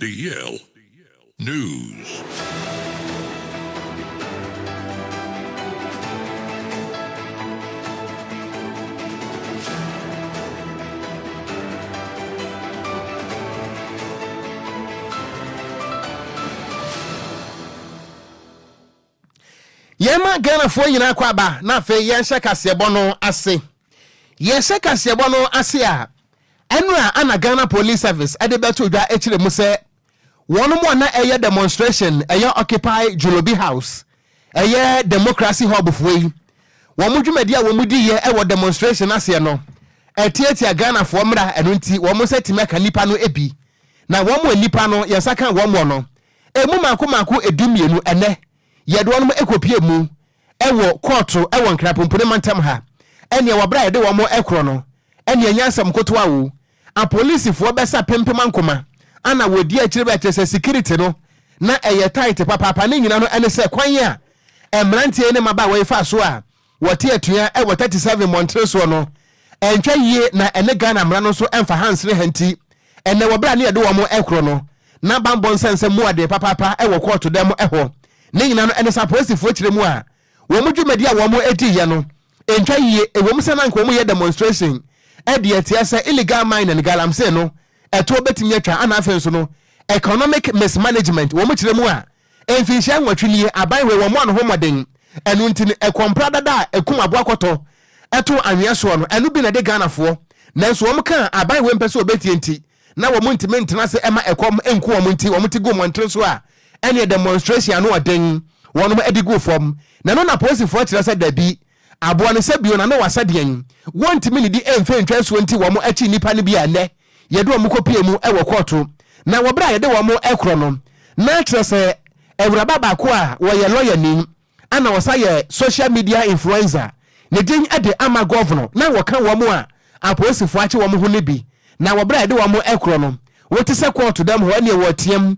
DL News. Yema Ghana fo yina kwaba na fe yenhye kasebo no ase. Yenhye kasebo no ase a enura ana Ghana Police Service ade beto dwa ekire mu se wono mo na eye demonstration eye Occupy Jolobi House eye Democracy Hub fuyi. Wo mu dwumadi a wo mu di ye e wo demonstration ase no. Etietia Ghana fo mra eno nti wo mu setime ka nipa no ebi. Na wo mu nipa no yesaka wo mu no. Emu mako edumienu ene yedwo no ekopie mu ewo courto ewo nkrapompone mantam ha ene wabra yede wo mo ekro no ene anyansam kotoa wo a police fo besa pempem ankoma ana wodi akire ba kese security no na eye tight papa ne nyina no ene se kwan ya emrantie ne maba we fa so a wote atua ewo 37 montre so no entwa yie na ene Ghana mra no so emfa hansre hanti ene wabra ne yede wo mo ekro no na bambon sense mu ade papa ewo courto dem eho ne nyina no ene suppose fo kire mu a wo mu dwumadi a wo mu edi ye no entwa yie wo mu sana nko mu ye demonstration e de etia se illegal mine and galamse no eto betimi atwa ana afen so no economic mismanagement wo mu kire mu a emfinhia nwatwini abanwe wo mu an homoden enu ntini ekompra dada ekum aboakoto eto anwea so no enu bi na de Ghana fo nanso wo mu kan abanwe mpese obetie nti na wo mu ntime ntena se ema ekom enku wo mu nti wo mu ti go mo ntre so a any demonstration no aden wonu ma edigo form na no na police for kire say da bi abo no sabio na no wasadian wonti mi ni di emfe ntwaso nti wo mo achi nipa ne bi ane yede wo mo kopie mu e wo court na wo bra yede wo mo ekro no na kire say ewraba ba ko a wo ye lawyer ni ana wo say social media influencer ne din ade ama governor na wo kan wo mo a police for achi wo mo ho ne bi na wo bra yede wo mo ekro no wo ti se court dem ho ne wo tiem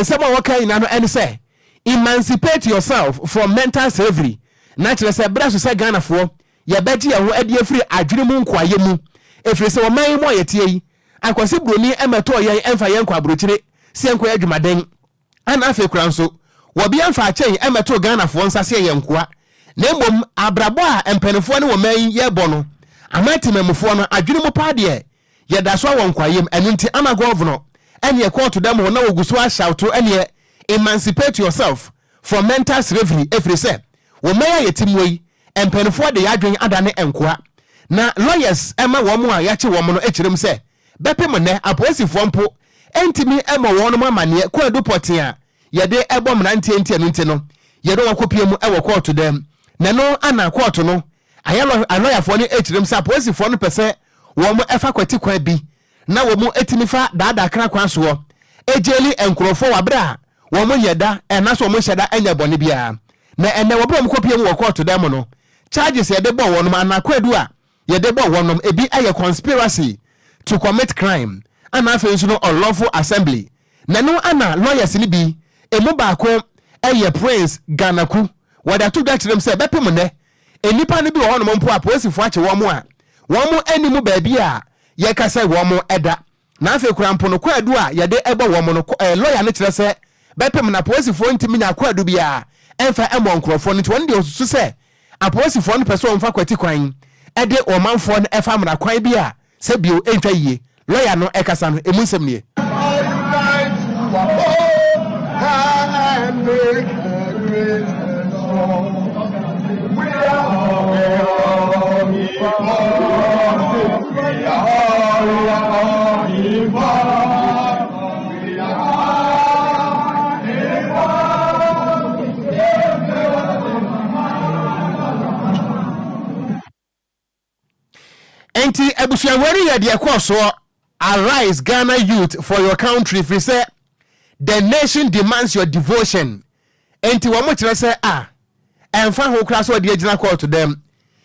someone working in and say emancipate yourself from mental slavery. Naturally, say brass say Ghana for ya beti ya ho ade free adwene mu nkwaye mu efre say o man mo yetie yi akwase broni emeto ye emfa ye nkwa brochire se nkwa adwumaden ana afi kura nso wo bi emfa achen emeto Ghana for nsase ye nkwa na emom abrabo a empenefo ne wo man ye bɔ no amatimemfo no adwene mu pa de ye da so wo nkwaye enu nti ama governor and ye court to them who now go so shout to and ye emancipate yourself from mental slavery every say wo may ye timwe and penfo de yadwen adane enkoa na lawyers ema wo mu a yache wo mo no ekirem say bepem ne aposifo mpo entimi ema wo no mamane ko adu poten a ye de ebo mrantie ntie no ntie no ye do wakopie mu e wo court to them na no ana court no ayalo lawyer fo ne ekirem say aposifo no pese wo mo efa kwati kwa bi na wo mu etimifa daada kra kwanso ejeli enkrofo wabra wo mu yeda na so mu hyeda anya bone bia na ene wo bra mu kopie mu wo court dem no charges ye de bo wonom anakwadu a ye de bo wonom ebi aye conspiracy to commit crime ana afenso no unlawful assembly na no ana lawyers ni bi emu ba ko aye Prince Ganaku wada to da kirem se bepem ne enipa ne bi wo wonom mpo aposifo ache wo mu a wo mu animu ba bia ye ka say wo mo eda na afi kura mpo no kwadu a ye de ebo wo mo no lawyer ne kire se bepem na aposifo ntimi na kwadu bia emfa emo nkrofo no won de osusu se aposifo no person mfa kwati kwan e de o manfo no efa mra kwan bia se bio entwa yie lawyer no ekasa no emu nsem nie Enti ebusuan wari ya de koso arise Ghana youth for your country fi say the nation demands your devotion. Enti wo mo kire say emfa ho kra so de agina call to them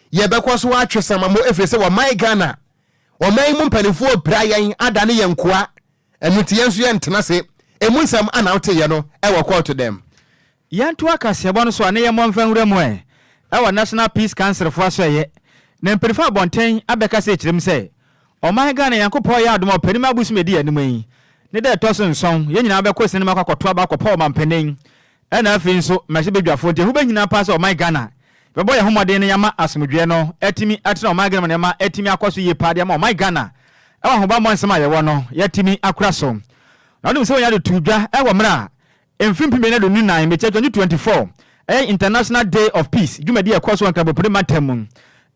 ye be koso wa twesama mo efre say wo my Ghana wo man mu mpanifo brayan adane ye nkoa enu ti yenso ye ntena se emu nsam ana wote ye no e wo call to them yanto akasebo no so ane ye mo mfa nwura mu e wo National Peace Council fo aso ye na mperifa bonten abeka se kirem se o man Ghana yankopo ya adom operima busu medi anim yi ne da toso nson ye nyina be ko sinema kwakoto aba kwapo mampanin ena afi nso mahye bedwafo de hu be nyina pa so my Ghana be boy homode ne yama asomdwe no etimi atena my Ghana ne yama etimi akoso ye pa de ma my Ghana e wa hoba mo nsema ye wo no yetimi akura so na odum se wo ya de tudwa e wo mra emfimpi me ne do 9 me 2024 International Day of Peace jumadi akoso anka bopre matem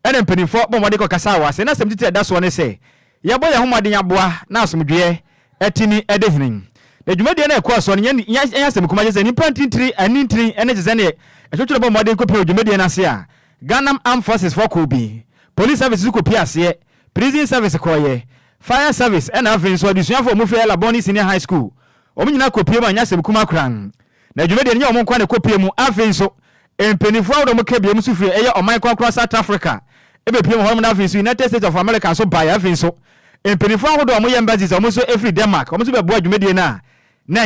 ene mpenifo bomode ko kasa wa se na semtiti eda so ne se ye boy homode yaboa na asomdwe etimi edehinin na jumadi na akoso ne nya sem kuma je se ni pantintiri anintiri ene je se ne etwetwe bomode ko pe jumadi na se a Ghana Armed Forces for Kobi Police Service ko piase Prison Service ko ye Fire Service ene afin so adusua for mu fe Laboni Senior High School omunyina ko pie ma nya sem kuma kran na jumadi ne omon kwa ne ko pie mu afin so empenifo awdo mo kebie mu sufie eye oman kwa South Africa ebe pie mo ho na afin so United States of America so buy afin so empenifo awdo mo embassies omo so every Denmark omo so be boa jumadi na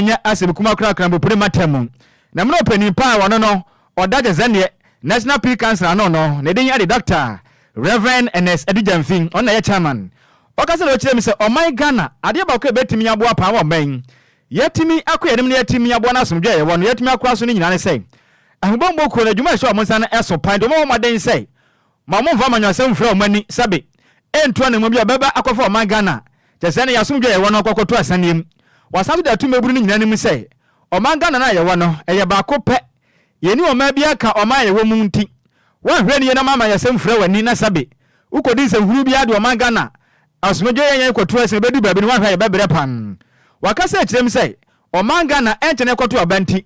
nya asem kuma kran bo pre matem na mno penimpa wono no odaje zane National Peace Council no ne den ya the doctor Reverend NS Edijamfin on na chairman okase lo kire mi se oman Ghana ade ba ko betimi aboa pa wo man yetimi akoyedem ne yetimi aboa na asomdwe ye wono yetimi akora so ne nyina ne se ahubombo ko na dwuma so amonsa na eso pan do mo den se ma mo mfa manyo asem frɛ o mani sabe entu na mo bia baba akɔfa oman Ghana kyese ne yasomdwe ye wono akɔkɔto asanem wasafi da tu meburu ne nyina ne mu se oman Ghana na ye wono eye ba ko pɛ yeni oman bia ka oman ye wo mu nti won hwɛ ne ye na mama yasem frɛ wani na sabe ukodi se huru bia de oman Ghana asomdwe ye kɔto asen bedu baabi ne wahwɛ ye bebre pan wakasa kyerem se oman Ghana enkyene kɔto abanti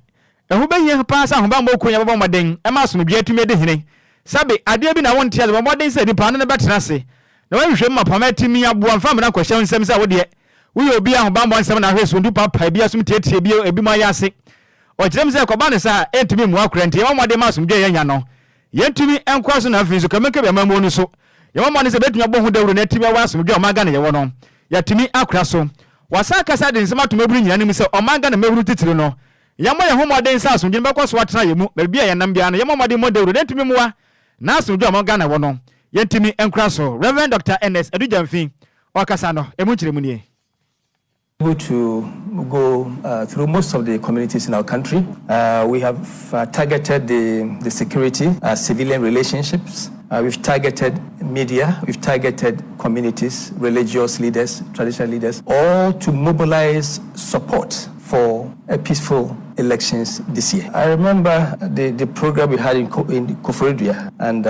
ehu behie pa sa hoba mboku nya baba moden e ma asomdwe atumi de hene sabe ade bi na won tia baba moden se dipa ne betena se na wahwɛ ma pama timi aboa mfa mena kɔhyɛ nsɛm se wo de wo obi a hoba mbɔ nsɛm na hwɛ so ndu papa bi asum tietie bi ebi ma yase o kyerem se kɔba ne sa entumi mu akurante ye moden ma asomdwe ye nya no yentumi enkɔ so na afin so kameke be mamu no so ye moden se betumi abɔ ho dawuro na timi wa asomdwe o maga ne ye wo no yatumi akura so wasa kasa de nsema to meburu nyina nim se o maga na meburu titiri no yamma ye homoden sa asomdwe be kwaso watena ye mu bia ye nam bia no yamma moden modewuro de ntimi muwa na asomdwe o maga na wo no yentimi enkura so Reverend Dr. NS Edujamfin okasa no emu kyeremu nie able to go through most of the communities in our country. We have targeted the security, civilian relationships. We've targeted media, we've targeted communities, religious leaders, traditional leaders, all to mobilize support for a peaceful elections this year. I remember the program we had in Koforidua and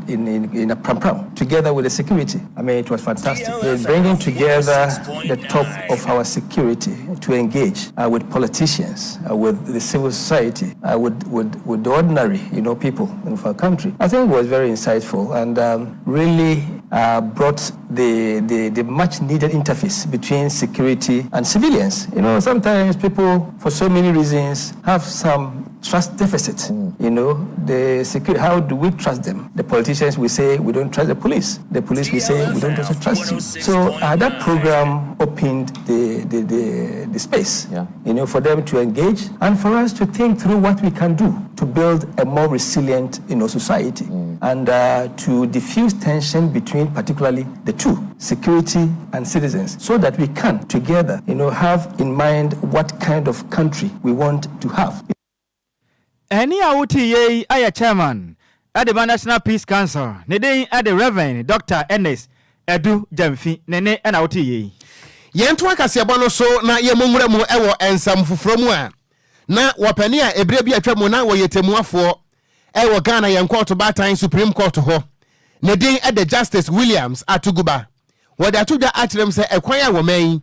in a Pram together with the security. I mean, it was fantastic. We're bringing together the top of our security to engage with politicians, with the civil society, with the ordinary, people of our country. I think it was very insightful and really brought the much needed interface between security and civilians. Sometimes people, for so many reasons, have some trust deficit. The security, how do we trust them? The politicians will say we don't trust the police. The police will say we don't also trust you. So that program opened the space, for them to engage and for us to think through what we can do to build a more resilient, society and to diffuse tension between particularly the two, security and citizens, so that we can together, have in mind what kind of country we want to have. Any awuti ye aya chairman at the National Peace Council, ne at the Reverend Dr. NS Edujamfin nene ana awuti ye. Yentu akasiabo no so na ye momura mu ewo ensam fufuro mu a na wapani a ebre bi atwa mu na wo yetemuafo ewo Ghana yen court batan Supreme Court ho. Ne den at the Justice Williams Atuguba. Wode atuda atrem se ekwan ya wo man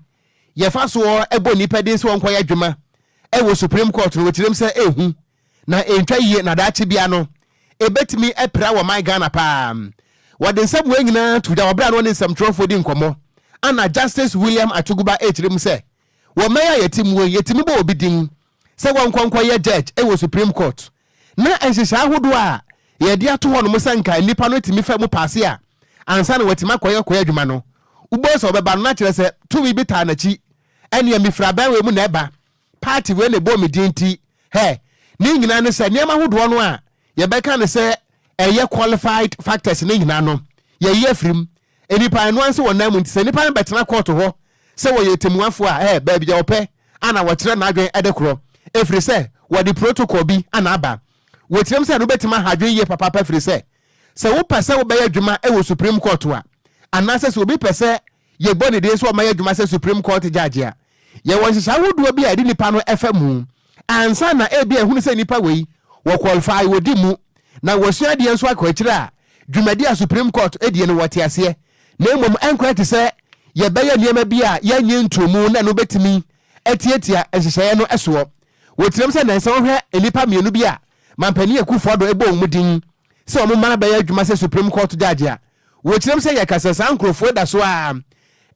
ye fa so ebo nipa den se won kwa ya dwuma ewo Supreme Court no wetirem se ehu na entwa yie na daachi bia no ebetimi epra wo my Ghana pa wode nsam wenyina tuda wobra no ne nsam trofo di nkomo ana Justice William Atuguba etirem se wo meya yetimi bo obi din se won kwankwa ye judge ewo Supreme Court na ensisa ahodo a ye dia to ho no musanka nipa no timi fa mu paase a ansa na watima koye adwuma no ubo so obeba no na kire se tu bi ta na chi ene amifra ban we mu na eba party we le bo me din ti ni nyina ne se niam ahodo no a ye beka ne se eye qualified factors ni nyina no ye ye afrim enipa no anse wona mu nti se nipa betena court ho se wo yetemuafo a ba bia ope ana wokyere na adwen edekoro efiri se wo di protocol bi ana aba wotirem se no betima hadwen ye papa pa firi se wo pese wo be adwuma e wo Supreme Court a anase se obi pese ye boni de so o ma adwuma se Supreme Court judge a ye won hihya woduo bi a di nipa no efamu ansa na e bi ehunu se nipa wei wo qualify wo di mu na wo sua de enso akwakire a dwumadi a Supreme Court edie no wote ase na emom enquire se ye be ye niema bi a ye nyi ntomu na no betimi etietia ehihye no eso wotirem se nansa wo hwe enipa mienu bi a mampani ekufo do ebo omudin se omo mana be ye adwuma se Supreme Court judge a wotirem se ye kasasa nkrofo da so a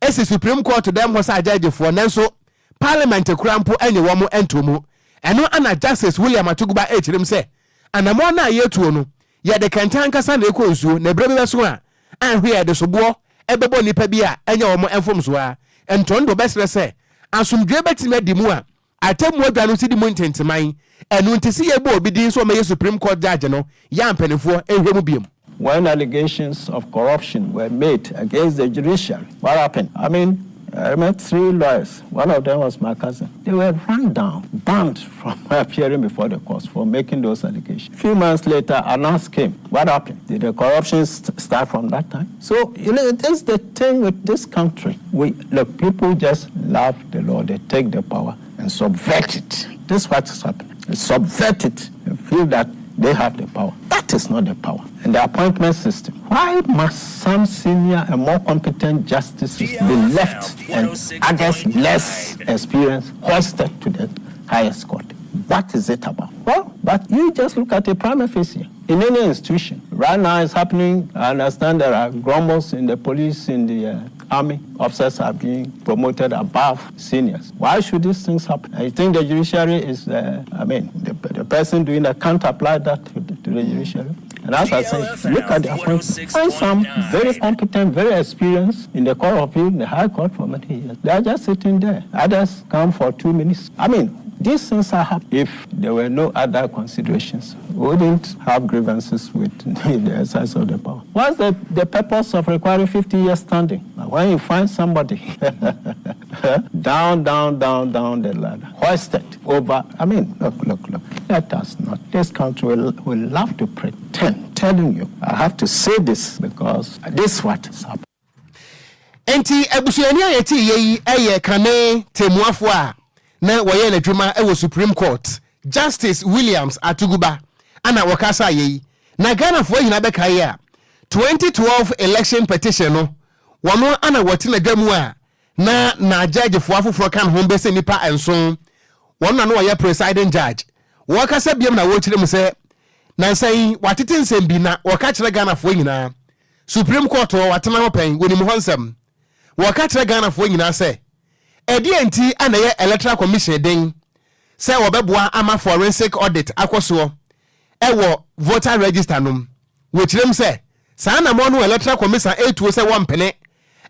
esi Supreme Court dem ho sa judge fo nanso Parliament krampo enye wo mo entomu eno ana Justice William Atuguba echirem se anamo na yetuo no ye de kantan kasa na ekonsuo na brebe so a anhwe ye de sobo ebebo nipa bi a enye wo mo enfom so a entondo besre se asumdwe betime dimu a atemu adwa no sidi mu ntenteman enu ntisi ye bo obi din so me Supreme Court judge no ya mpanefo ehwemu biem. When allegations of corruption were made against the judiciary, what happened? I met 3 lawyers. One of them was my cousin. They were run down, banned from appearing before the courts for making those allegations. A few months later, announced came. What happened? Did the corruption start from that time? So, this is the thing with this country. Look, people just love the law. They take the power and subvert it. This is what is happening. They subvert it and feel that they have the power. That is not the power. And the appointment system. Why must some senior and more competent justices be left and others less experienced hoisted to the highest court? What is it about? Well, but you just look at the prima facie. In any institution, right now it's happening. I understand there are grumbles in the police, in the army. Officers are being promoted above seniors. Why should these things happen? I think the judiciary is, the person doing that can't apply that to the judiciary. And as I say, look at the appointment. Find some very competent, very experienced in the court of appeal, in the high court for many years. They are just sitting there. Others come for 2 minutes. These things are happening. If there were no other considerations, we wouldn't have grievances with the exercise of the power. What's the purpose of requiring 50 years standing? When you find somebody down the ladder, hoisted over, look, let us not. This country will love to pretend. Telling you, I have to say this because this is what is happening. Enti ebusuani ayeti yeyi eye kane temuafo a na woye na dwuma e Supreme Court Justice Williams Atuguba ana wakasa yeyi na Ghana fo yina beka ye a 2012 election petition no wono ana wote na dwamu a na judge fo afoforo kan ho be se nipa enso wono na woye presiding judge wakasa biem na wo kire mu se na nsai watete nsem bi na waka kire Ghana fo yina Supreme Court watena ho pen woni mu honsem waka kire Ghana fo yina se enti ana ye electoral commission den se wobeboa ama forensic audit akoso ewo voter register num wechirem se sa na mo no electoral commission etuo se wompene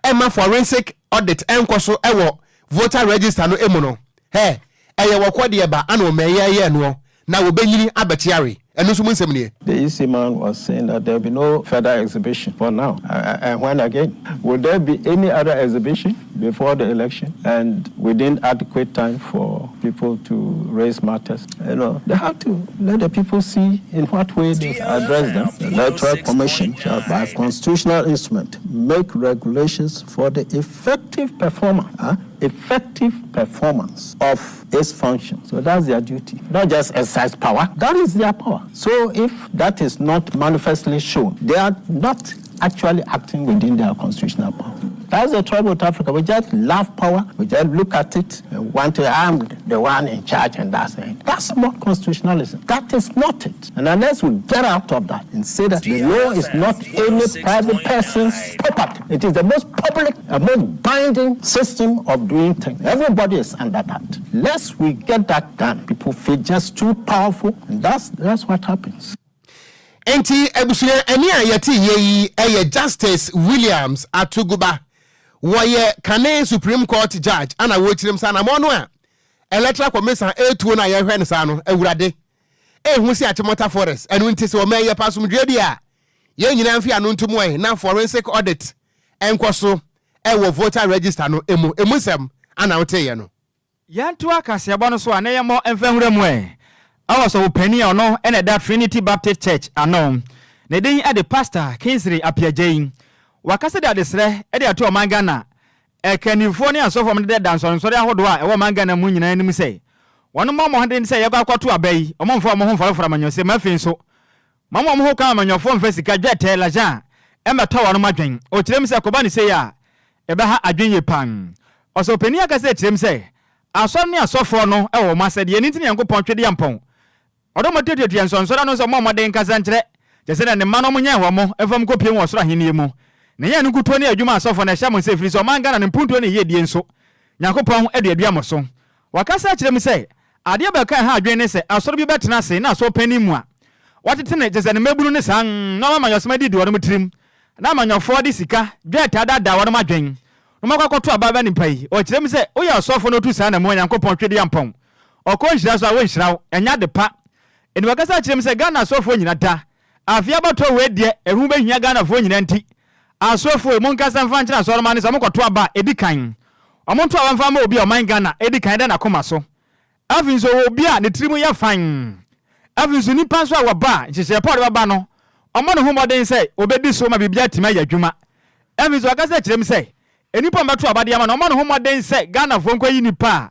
ema forensic audit enkoso ewo voter register no emu no eye Okogyeabour ana o meye no na wobenyini abetiare enu so nsem ne. The EC man was saying that there will be no further exhibition for now. And when again? Will there be any other exhibition before the election and within adequate time for people to raise matters? They have to let the people see in what way they address them. The Electoral Commission shall, by constitutional instrument, make regulations for the effective performance of its function. So that's their duty. Not just exercise power. That is their power. So if that is not manifestly shown, they are not actually acting within their constitutional power. That's the trouble with Africa. We just love power. We just look at it and want to arm the one in charge, and that's it. That's not constitutionalism. That is not it. And unless we get out of that and say that the law is not any private person's property, it is the most public and most binding system of doing things. Everybody is under that. Unless we get that done, people feel just too powerful, and that's what happens. Enti ebusuya eni ayati yeyi Justice Williams Atuguba woye kane Supreme Court judge ana wo chirem sa na mo no a electoral commission etuo na ye hwe ne sa no awurade hu si achimota forest enu ntise o meye pasum dwedi a ye nyina mfi anu ntomo na forensic audit enkoso ewo voter register no emusem ana wote no yanto akasiabo no so ane yemo emfahuremu awo so opani ono ene that Trinity Baptist Church ano ne den ade pastor Kingsley Apiajein wakase de adesre ede ato mangana ekanifo ne asofo mde danso so de ahodo a ewo mangana mu nyina anim sei wono mo hande sei yego akwato abai omomfo mo ho mfaro manyose mafi so mama mo ho kan manyofo mfa sika dwete la jan emeto wono madwen o kirem sei koba ne sei a ebe ha adwenye pan oso opani akase kirem sei asor ne asofo no ewo masede ye nti ne yankopon twede yampon odomotetetu ensonsora no so mo moden kasa nkyere jese na ne mano mo nya wo efam kopie wo soro ahene mu ne ya nkuto ne adwuma asofo na hya mo se firi so manga na ne mpunto ne ye die nso yankopon eduadua mo so wakasa kirem sei ade ba kan ha adwen ne se asoro bi betena se na so pani mu a watete ne jese ne mabunu ne san na mama yosoma di wo no mtrim na manyofo di sika dweta dada wo no madwen no makwakoto ababa ni pai o kirem sei o ya asofo no tu san na mo yankopon twede yampon okonhyira so a wonhyiraw enya de pa eni wakasa kirem sei Ghana asofo nyina da afia bato we de ehu behia Ghana fo nyina nti asofo mu nkasa mfa nkyina so ma ne samokoto aba edikan omonto aba mfa ma obi o man Ghana edikan de na koma so afinso obi a ne tirimu ya fan afinso ni panso a waba nhyehyɛ pɔde baba no ɔmo ne ho mɔden sɛ obedi so ma bibia tima ya dwuma afinso wakasa kirem sɛ enipa mbato aba de ama no ɔmo ne ho mɔden sɛ Ghana fo nkwa yi nipa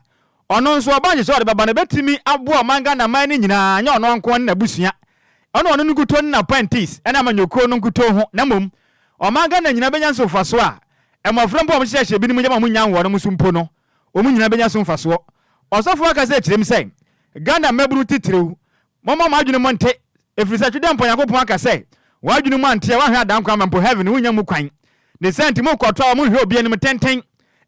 ɔno nso ɔba nhyehyɛ ɔde baba no betimi aboa man Ghana man ne nyina anya ɔno nko na busua ɔno nkuto na panties ɛna manyoko no nkuto ho na mom ɔman Ghana nyina benya nso faso a ɛmɔfrɛ mpo ɔmhyehyɛ bi ni mu nyama mu nyan wɔ no musumpo no ɔmu nyina benya nso faso ɔsɔfo aka sɛ kirem sɛ Ghana maburu titrew mɔmɔ ma adwene monte efirisa twede mpo Yakopon aka sɛ wadwene mu ante wa hwa adan kwa mpo heaven wo nya mu kwan ne senti mu kɔtɔ mu hwɛ obi anim tenten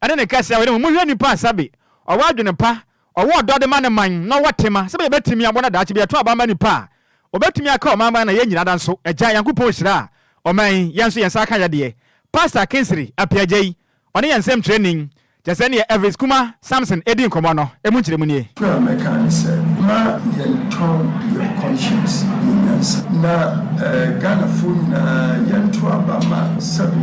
ɛne ne kase awere mu hwɛ nipa asabe ɔwa adwene pa ɔwɔ dɔde ma ne man na wɔtema sɛ be betimi abɔ na daakye be to aba ma nipa obetumi aka ɔmama na ye nyina dan so agya Yakopon hyira ɔman yanso yensa aka yade pastor Kingsley Apiajein ɔne yensem training jese ne Enquires kuma Samson edi nkomo no emu nkyere mu nie ma yenton your conscience na Ghana phone na yento abama sabi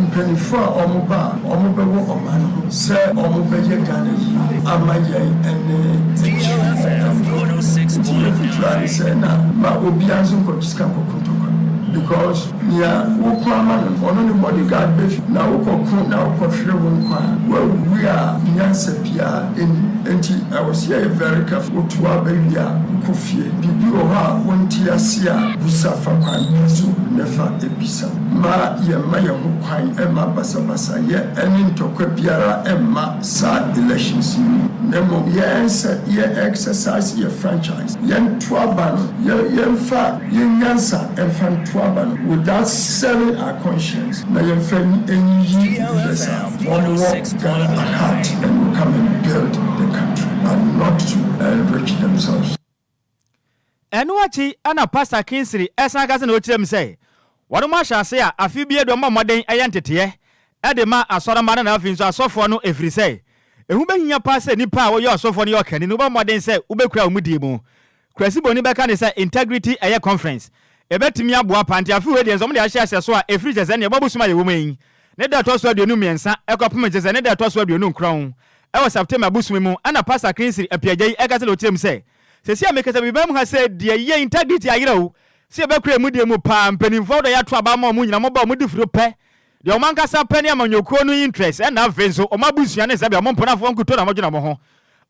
mpanifo a omo bewo omano se omo beye Ghana yi amaye ene DLFM 106.9 na ma obianzo nkotiska kokotoko because ya wokwama no no bodyguard be na wokokun na wokofhwe won kwa we are nyansa pia enti I was here very careful to abia kofie bibi o ha wonti ase a busafa kwan zu nefa ebisa ma ye ma ye ho kwan e ma basabasa ye eni ntokwa biara e ma sa elections nemo ye answer ye exercise ye franchise ye ntoaba no ye mfa ye nyansa e fa ntoaba without selling our conscience na ye fa enyi yes one walk Ghana heart and will come and build the country and not to enrich themselves. Enuachi ana pastor Kingsley esa gase na okirem say wado ma hyase a afi bie do moden ayantete ede ma asorama na afi nso asofo no efiri say ehu behia pa say nipa a wo ye asofo no ye okani no ba moden say ubekura umudie mu krasi boni beka ne say integrity aye conference ebetimi aboa panti afi we de nso mo de ahyase so a efiri jese ne babusuma ye wo man ne da to so aduonu miensa ekopem jese ne da to so aduonu nkron ewo September busumi mu ana pastor Kingsley Apiajein ekase lo tirem say sesi amekasa bibam ha say de ye integrity ayirawo se bekura mu de mu pa mpanimfo do ya to aba ma mu nyina mo ba mu difuro pe de o man kasa pani amanyoko no interest e na venso o mabusua ne sabe o mponafo nkuto na modwena mo ho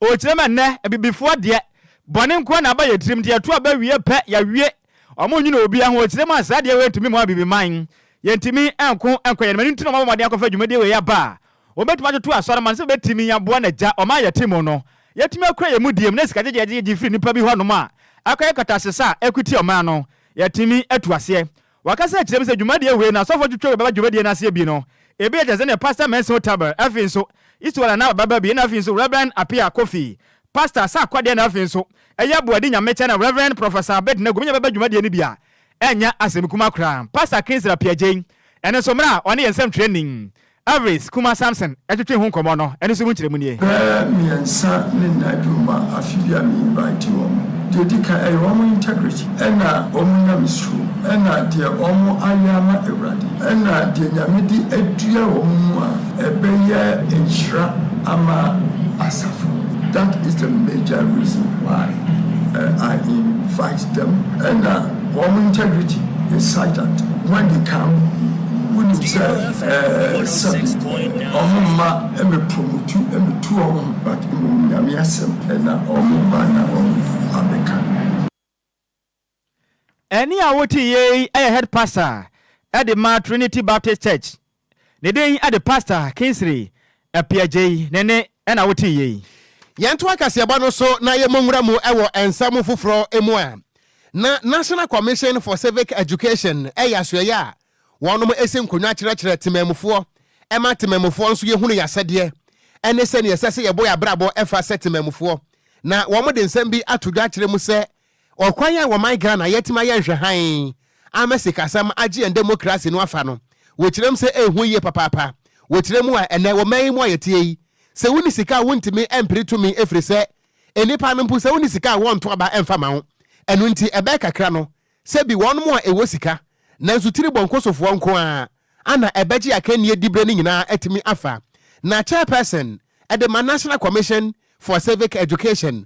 o kirema nne bibifo de bone nko na ba ye tirim de to aba wie pe ya wie o mo nyina obi aho o kirema asa de we tumi mo abibi man ye ntimi enko ye mani ntino mo made akofa dwumade we ya ba o betuma to asore man se betimi ya bo na ja o ma ye timo no yetumi akura ye mudiem na sika je firi nipa bi ho no ma akaye katasesa equity o ma no yetumi atuase wakasa kirem se dwumade we na sofo twetwe baba dwumade na ase bi no ebi ejeze ne pastor Menso Taber afin so istola na baba bi na afin so Reverend Apia Kofi pastor sa kwade na afin so eya boadi nyameche na Reverend Professor Abed na gominya baba dwumade ni bia enya asem kuma kra pastor Kingsley Apiajein ene so mra one yensem training Enquires kuma Samson etwetwe ho nkomo no ene so mu nkyeremu nie miensa ne na dwuma afibia mi invite wo dedika e omo integrity ena omo nyamesuru ena de omo ayama ewrade ena de nyamedi adua omo a ebeye enhira ama asafo. That is the major reason why I invite them. And omo integrity is such that when they come, when you say Omuma promote you but and Omuma Any awoti ye head pastor at the Ma Trinity Baptist Church. The day at the pastor Kingsley PJ Nene and awoti ye. Yanto akasiaba no so na ye monwura mu ewo ensamu fufuro emu a. Na National Commission for Civic Education yasoya a wonom esen konwa kyerɛkyerɛ temamufo ema temamufo nso ye hunu yasɛde ene se ne yɛsɛsɛ yɛbɔ ya brabo ɛfa sɛ temamufo na wɔn de nsɛm bi atodwa kyerɛ mu sɛ ɔkwan a wɔman Ghana yɛtima yɛ nhwɛhan amesikasam agye en democracy no afa no wɔkyerɛm sɛ ehu yie papapa wɔkyerɛm a ene wɔman mu ayɛtie yi sɛ woni sika wontimi empretumi efiri sɛ enipa no mpu sɛ woni sika wonto aba emfa ma ho enu nti ebe kakra no sɛ bi wɔn mu a ewo sika nanso tiri bonkosofo nko a ana ebeji akanie dibre ni nyina etimi afa na chairperson at the National Commission for Civic Education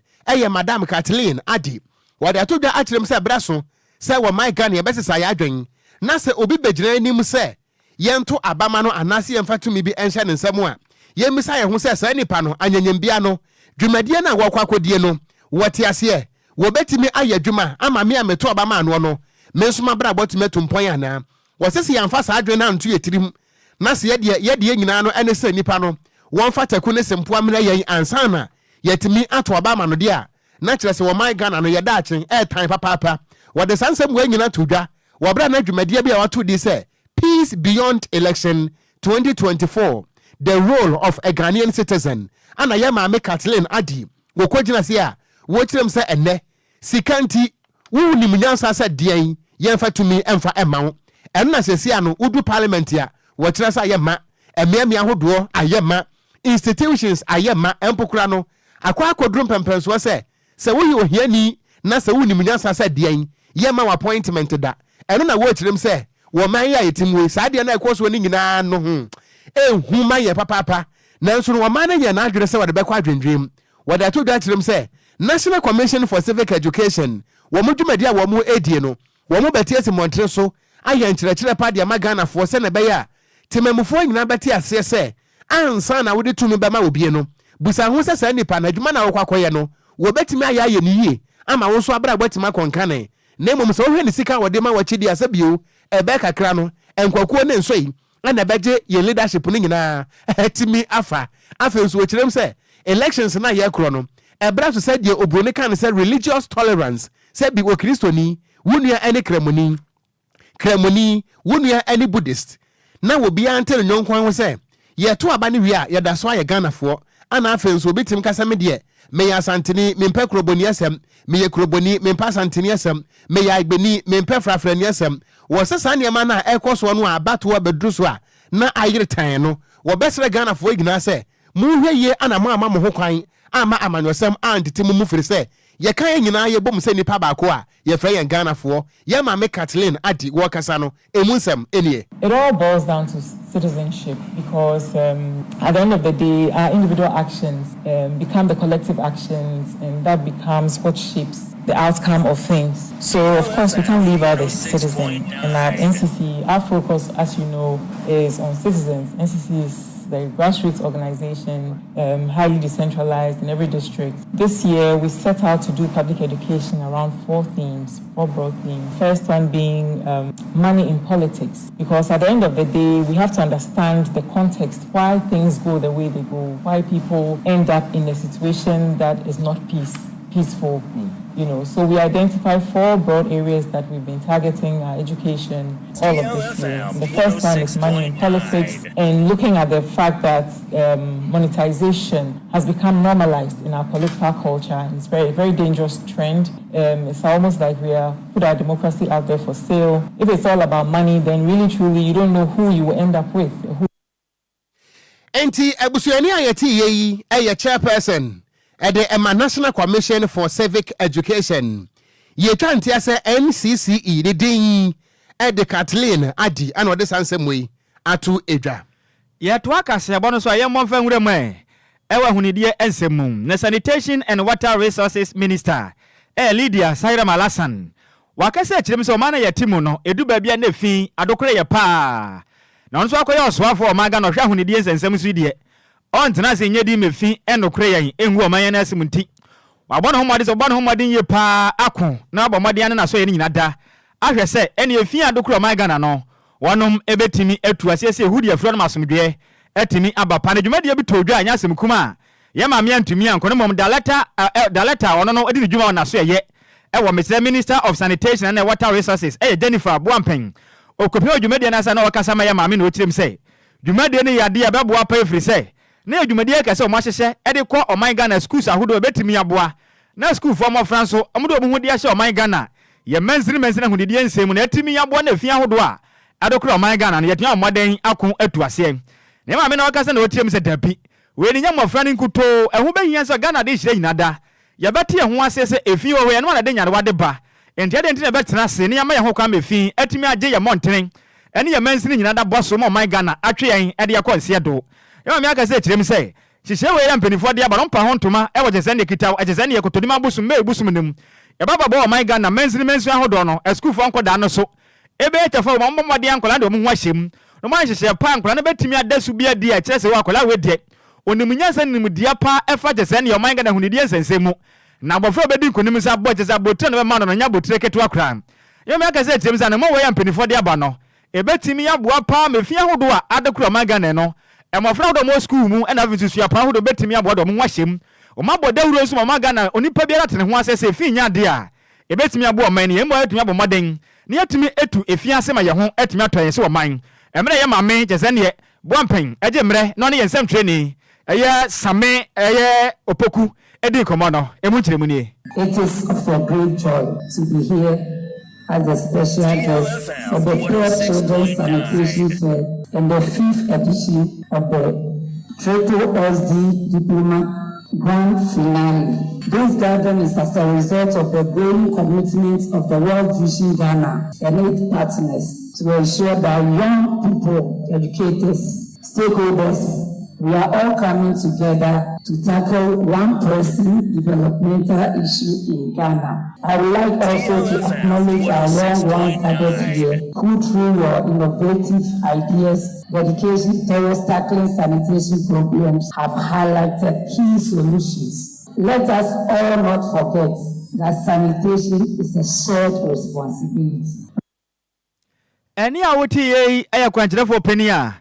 Madam Kathleen Adi wade atodwa akyerem sɛ braso sɛ wo my Ghana yɛbɛsesa ya adwen na sɛ obi begyina nim sɛ yɛnto abama no anase yɛmfa tumi bi enhye ne nsɛm a yɛmisa yɛ ho sɛ saa nipa no anyanyambia no dwumadie na wɔkɔ akodie no wɔte ase wobetimi ayɛ dwuma ama me ameto abama ano no mensoma bra botime tumpon ana wɔsese yɛmfa saa adwen na nto yɛtirim na sɛ yɛde nyina no ɛne sɛ nipa no wɔmfa taku ne sempo amena yɛn ansana yɛtimi ato abama no de a na kyerɛ sɛ wɔman Ghana no yɛda akyen ɛtan papa wɔde sansɛm wɔ nyina to dwa wɔbra na dwumadie bi a wato di sɛ Peace Beyond Election 2024 the role of a Ghanaian citizen ana yɛma me Kathleen Adi wɔkɔgyina se a wɔkyerɛm sɛ ɛnɛ sikanti wo nim nyansa sɛ deɛn yɛmfa tumi ɛmfa ɛma wo ɛno na sɛsia no wodu parliament a wɔkyerɛ sɛ ayɛma ɛmeamia hodoɔ ayɛma institutions ayɛma ɛmpokora no akɔ akɔduru mpɛmpɛnsoɔ sɛ woyɛ ohiani na sɛ wo nim nyansa sɛ deɛn yɛma wo appointment da ɛno na wɔkyerɛm sɛ wɔman yɛ ayɛtim wei saa deɛ na ɛkɔ so ne nyinaa no ho ɛnhu ma yɛ papapa nanso no wɔman no yɛ n'adwene sɛ wɔde bɛkɔ adwendwem wɔde ato dwa kyerɛm sɛ National Commission for Civic Education wɔn dwumadi a wɔn edie no wɔn bɛte ase mɔntere so ayɛ nkyerɛkyerɛ pa de ama Ghanafoɔ sɛ na bɛyɛ a temamufoɔ nyinaa bɛte aseɛ sɛ ansa na wode tumi bɛma obie no busa ho sɛ saa nipa na adwuma na wɔkɔ akɔyɛ no wɔbɛtumi ayɛ ne yie ama wo nso abra bɛtumi akɔnkane na mmom sɛ wohwɛ ne sika wɔde ma wɔkyi di asɛ bio ɛbɛ kakra no nkwakuo ne nso yi ana bɛgye yɛ leadership no nyinaa ɛtimi afa nso wɔkyerɛm sɛ elections na yɛ korɔ no ɛbra so sɛ deɛ obroni kan sɛ religious tolerance sɛ bi wɔ kristoni wunua ɛne kremoni wunua ɛne buddhist na wo bia ante no nyonkwan ho sɛ yɛto aba ne wie a yɛda so ayɛ Ghanafoɔ ana nso obitim kasa me deɛ meyɛ asanteni mempɛ kroboni asɛm meyɛ kroboni mempɛ asanteni asɛm meyɛ agbeni mempɛ frafrani asɛm wɔ sɛ saa nneɛma no a ɛkɔ so no a abatoɔ bɛduru so a na ayere tan no wɔbɛsrɛ Ghanafoɔ nyinaa sɛ mohwɛ yie ana mo ama mo ho kwan ama amanyɔsɛm antete mu firi sɛ yɛka yɛ nyinaa yɛbom sɛ nipa baako a yɛfrɛ yɛn Ghanafoɔ yɛma me Kathleen Adi wɔkasa no emu nsɛm ɛnie. It all boils down to citizenship because at the end of the day our individual actions become the collective actions and that becomes what shapes the outcome of things. So of course we can't leave out the citizen, and at NCC our focus, as you know, is on citizens. NCC is the grassroots organization, highly decentralized in every district. This year, we set out to do public education around four broad themes. First one being money in politics, because at the end of the day, we have to understand the context, why things go the way they go, why people end up in a situation that is not peaceful. You know, so we identify four broad areas that we've been targeting: education, all of this year. The first one is money in politics, and looking at the fact that monetization has become normalized in our political culture. It's a very dangerous trend. It's almost like we are put our democracy out there for sale. If it's all about money, then really truly you don't know who you will end up with. Enti ebusuani ayeti yeyi eye chairperson the National Commission for Civic Education. Ye chantia se NCCE the ding the Kathleen Adi and what this answer way atu edra. Ye twaka se abono so ayem monfa nwure mu ewa hunidie ensemu na Sanitation and Water Resources Minister Lydia Saira Malasan wakase chirem so mana ye timu no edu babia na fi adokore ye pa na onso akoye oswafo o maga no hwa hunidie ensemu so die on tena se nyedi mefi enokore ye enwu o manya na asimunti wabona homade so bona homade ye pa ako na abomade ane na so ye ni nyina ahwe se ene efi adokore o maga na no wonom ebetimi atu asese hudi afro no masomdwe etimi abapa na dwumade bi todwa anya asem kuma ye ma me antumi anko no mom daleta ono no edi dwuma na so ye ewo Mr. Minister of Sanitation and Water Resources Jennifer Boampen okopio dwumade na sa na wakasa ma ye ma me na otirem se dwumade ne yade ya beboa pa efri se na dwumade ka se o mahyehe ede kọ oman Ghana schools ahodo betimi aboa na school for mo franso omodo omu de ahye oman Ghana ye mensiri hudidi ensem na etimi aboa na fi ahodo a adokro oman Ghana na yetua moden akon atu ase ne ma me na wakasa na otirem se dabi we ni nyamofra ni nkuto ehu behia so Ghana de hire nyinada ye bete ehu ase se efi wo we no na de nyare wade ba enti ade enti na betena se ne yama ye ho kwa mefi etimi age ye montene ene ye mensiri nyinada boso mo oman Ghana atwe yen ade yakonse do ye ma me aka se tirem se hihye we ya mpanifo de aba no mpa ho ntoma e wo jese ne kitaw ejese ne ye kotodima abusum me ebusum nim ye baba bo oman Ghana mensiri ahodo no school fo ankoda no so ebe etafo mo mmode ankola de mo ho ahyem no man hihye pa ankola na betimi adasu bia di a kyerese wa akola we de onimunyansa nimudia pa efa jese ne oman Ghana hunidi ensensemu na abofra obedi nkonim sa bo jese abotre no be ma no nya botre ketu akra ye me aka se tirem sa ne mo we ya mpanifo de aba no ebetimi ya boa pa mefi ahodo a adekura oman Ghana no emofra do mo school mu na visu ya pa ahodo betimi ya boa do mo hwahyem o ma bo dawuro so oman Ghana onipa biara tene ho asese fi nya de a ebetimi ya boa oman ne emo etumi abo moden ne etumi etu efi asema ye ho etumi atoyen se oman emre ye mame jese ne Boampen eje mre no ne yensem training eye same eye opoku edi komo no emu nkyeremu nie. It is of a great joy to be here as a special guest for the Third Children's Sanitation Fair and the 5th edition of the Triple SD Diploma Grand Finale. This gathering is as a result of the growing commitment of the World Vision Ghana and its partners to ensure that young people, educators, stakeholders, we are all coming together to tackle one pressing developmental issue in Ghana. I would like also to acknowledge our young ones gathered here who through your innovative ideas, dedication towards tackling sanitation problems have highlighted key solutions. Let us all not forget that sanitation is a shared responsibility. Any awoti ye ayakwanchirefo penia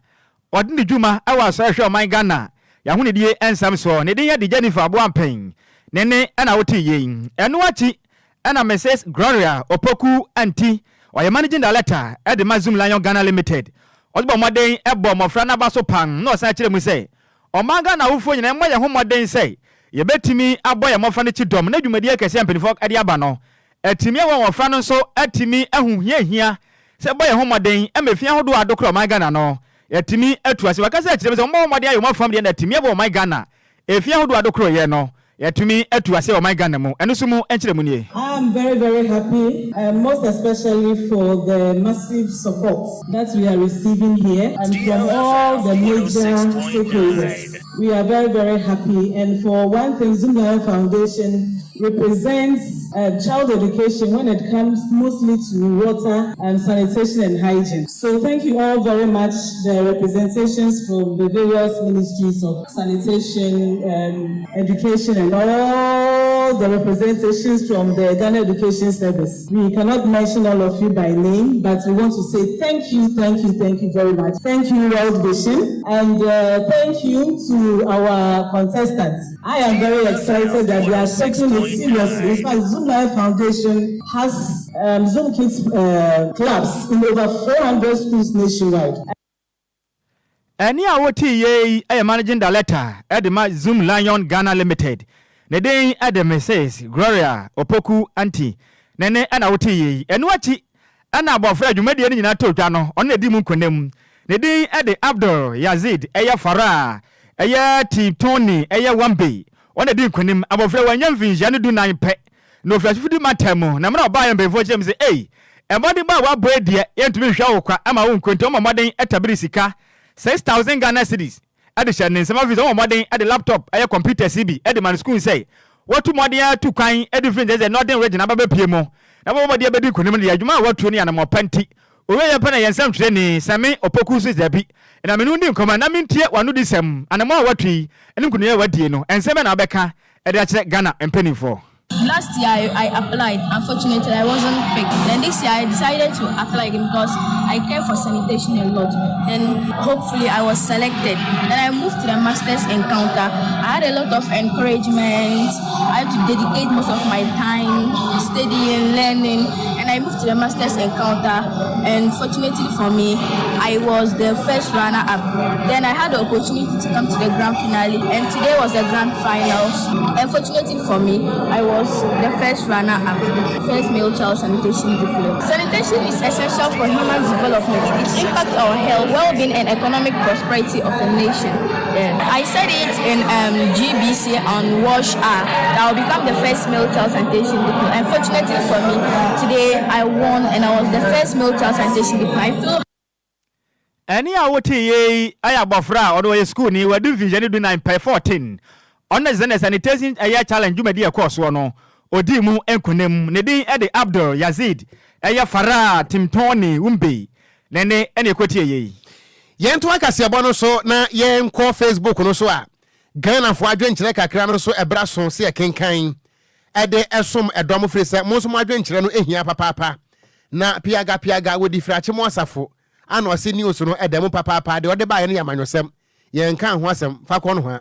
odin djuma awa so hwe oman Ghana ya hunidie ensam so ne din ya di Jennifer Boampen nene ana woti ye eno achi ana Mrs. Gloria Opoku anti oye managing director at the Mazum Lion Ghana Limited obo moden ebo mofra na baso pan no sa kire mu say oman Ghana wufo nyina mo ye ho moden say ye betimi aboye mofra ne chidom na dwumadi akese ampenifo ade aba no atimi won mofra no so atimi ahu hia se boye ho moden emefia hodo adokro oman Ghana no yatimi atuase wakasa kyerem se mo mode ayo mafam de na timi abo oman Ghana efia hodo adokro ye no yatimi atuase oman Ghana mu eno so mu enkyeremu nie. I am very, very happy, most especially for the massive support that we are receiving here and from all the major stakeholders. We are very, very happy, and for one thing, Zumba Foundation represents child education when it comes mostly to water and sanitation and hygiene. So thank you all very much, the representations from the various ministries of sanitation, education, and all the representations from the Ghana Education Service. We cannot mention all of you by name, but we want to say thank you very much. Thank you, World Vision, and thank you to our contestants. I am very excited that we are taking it seriously. In fact, Zoom Life Foundation has Zoom Kids clubs in over 400 schools nationwide. Any awoti ye a managing director at the Zoom Lion Ghana Limited. Ne den at the Mrs. Gloria Opoku anti nene ana awoti ye enu achi ana abofra dwumade ni nyina totwa no on na di mu konem ne den at the Abdul Yazid eya Farah eya T Tony eya Wambe One di nkonim abofra wanya mfinja ne du nan pe no fiafidu matamo na mra oba yan befo chem say eh embody ba wa boy de yentumi hwa wo kwa ama wo nkonto mo moden etabiri sika 6000 Ghana cedis ade hye ne nsema visa mo moden ade laptop aye computer CB ade man school say watu moden atu kwan ade friend say northern region aba pie mo na mo moden abedi nkonim de adwuma watu ne anamo panti owe ye pana yensam twere ni same opoku so dabi na menu ndi nkoma na mentie wanu di sem anamo watu ene nkunu ye wadie no enseme na abeka ade akire Ghana empenifo. Last year I applied. Unfortunately, I wasn't picked. Then this year I decided to apply again because I care for sanitation a lot. Then hopefully I was selected. Then I moved to the Masters Encounter. I had a lot of encouragement. I had to dedicate most of my time studying, learning. And I moved to the Masters Encounter. And fortunately for me, I was the first runner-up. Then I had the opportunity to come to the grand finale. And today was the grand finals. And fortunately for me, I was the first runner-up, first male child sanitation diploma. Sanitation is essential for human development. It impacts our health, well-being, and economic prosperity of the nation. I studied in GBC on Wash that I will become the first male child sanitation diploma. And fortunately for me, today I won and I was the first male child sanitation diploma. I feel any awoti ye ayabofra odo ye school ni wadu vision do 9.14 on the sanitation aya challenge jumadi e course no odi mu enkonem ne din e de Abdul Yazid aya Fara Timtoni Umbe nene ene ekoti ye yento akasiabo no so na yen ko Facebook no so a Ghana fo adwenkyere kakra no so ebra so se kenkan e de esom edom frese mo so mo adwenkyere no ehia papa na piaga wodi frache mo asafo ana ose news no edem papa de ode ba ye no yamanyosem yen kan ho asem fa ko no ho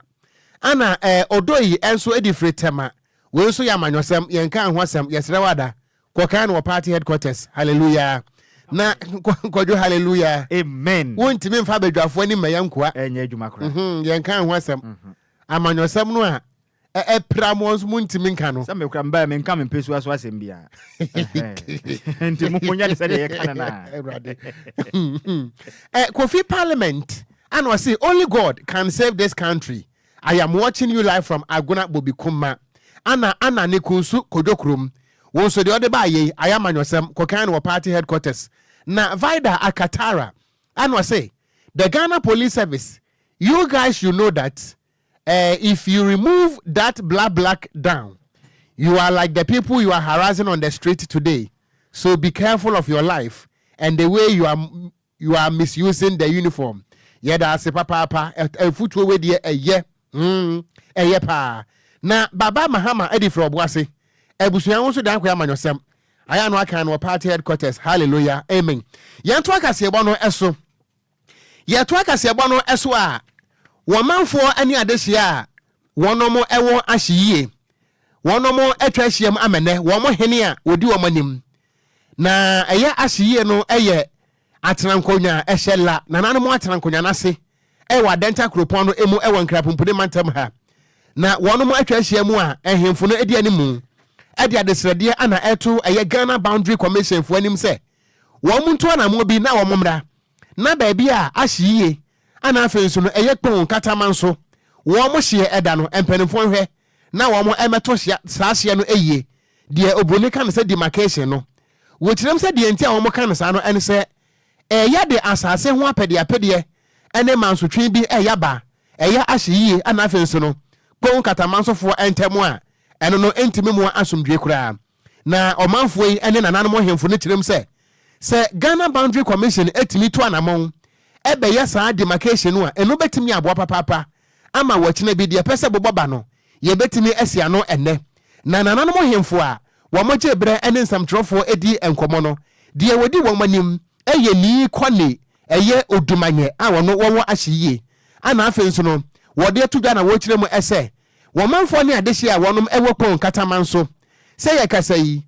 ana odoyi enso edifre tema we so yamanyosem yen kan ho asem yesre wada ko kan wo party headquarters hallelujah na Kwadwo hallelujah amen wonti me mfa badwafo ani mayankoa enye adwuma kora yen kan ho asem amanyosem no a pramos muntimi nka no sam ekura mba me nka me pesu aso asem bia enti mu konya de sade ye kana na everybody Kofi Parliament and was say only God can save this country. I am watching you live from Aguna Bobikuma. Anna Nikunsu Kodokrum. Won so the other by ye, I am on yourself, Kokan party headquarters. Na Vida Akatara. And was say, the Ghana Police Service, you guys should know that if you remove that black down, you are like the people you are harassing on the street today. So be careful of your life and the way you are misusing the uniform. Yeah, that's a papa a foot away there a pa. Na Baba Mahama Eddie from Boise. Ebusuan also dan kwa manyosem. Aya no aka no party headquarters. Hallelujah. Amen. Yanto akase ebo no eso. Yeto akase ebo no eso a womanfo ani adehia wonomo ewo ahyiye. Wonomo atwa hyiam amene womo hene a wodi womanim. Na eya ahyiye no eye atrankonya ehela na nanamo atrankonya nase ewa denta kropon no emu ewo nkrapumpude mantam ha. Na wonomo atwa hyiam a ehemfo no edi animu. Edi adesrede ana eto eye Ghana Boundary Commission fo anim se womuntu na mo bi na womomra na ba bia ahyiye ana afenso no eye kpon katamanso womo hye eda no empanimfo hwe na womo emeto saahye no eye de oboni kan se demarcation no wotirem se de enti a womo kan sa no ene se eya de asase ho apede ene mansotwe bi eya ba eya ahyiye ana afenso no kpon katamanso fo entemu a eno no entimi mu asomdwe kura na omanfo yi ene nananmo hemfo ne tirem se Ghana Boundary Commission etimi to anamon ebe ya saa demarcation no a eno betimi aboa papa ama wachina bi de pese boboba no ye betimi asia no enne na nananmo hemfo a womoje bre ene nsamtrofo edi enkomo no de wodi womanim eye ni kone eye odumanye a wono wowo ahyiye ana afenso no wode to Ghana wo kirem ese womanfo ne adehye a wonom ewopon katamanso se ye kasa yi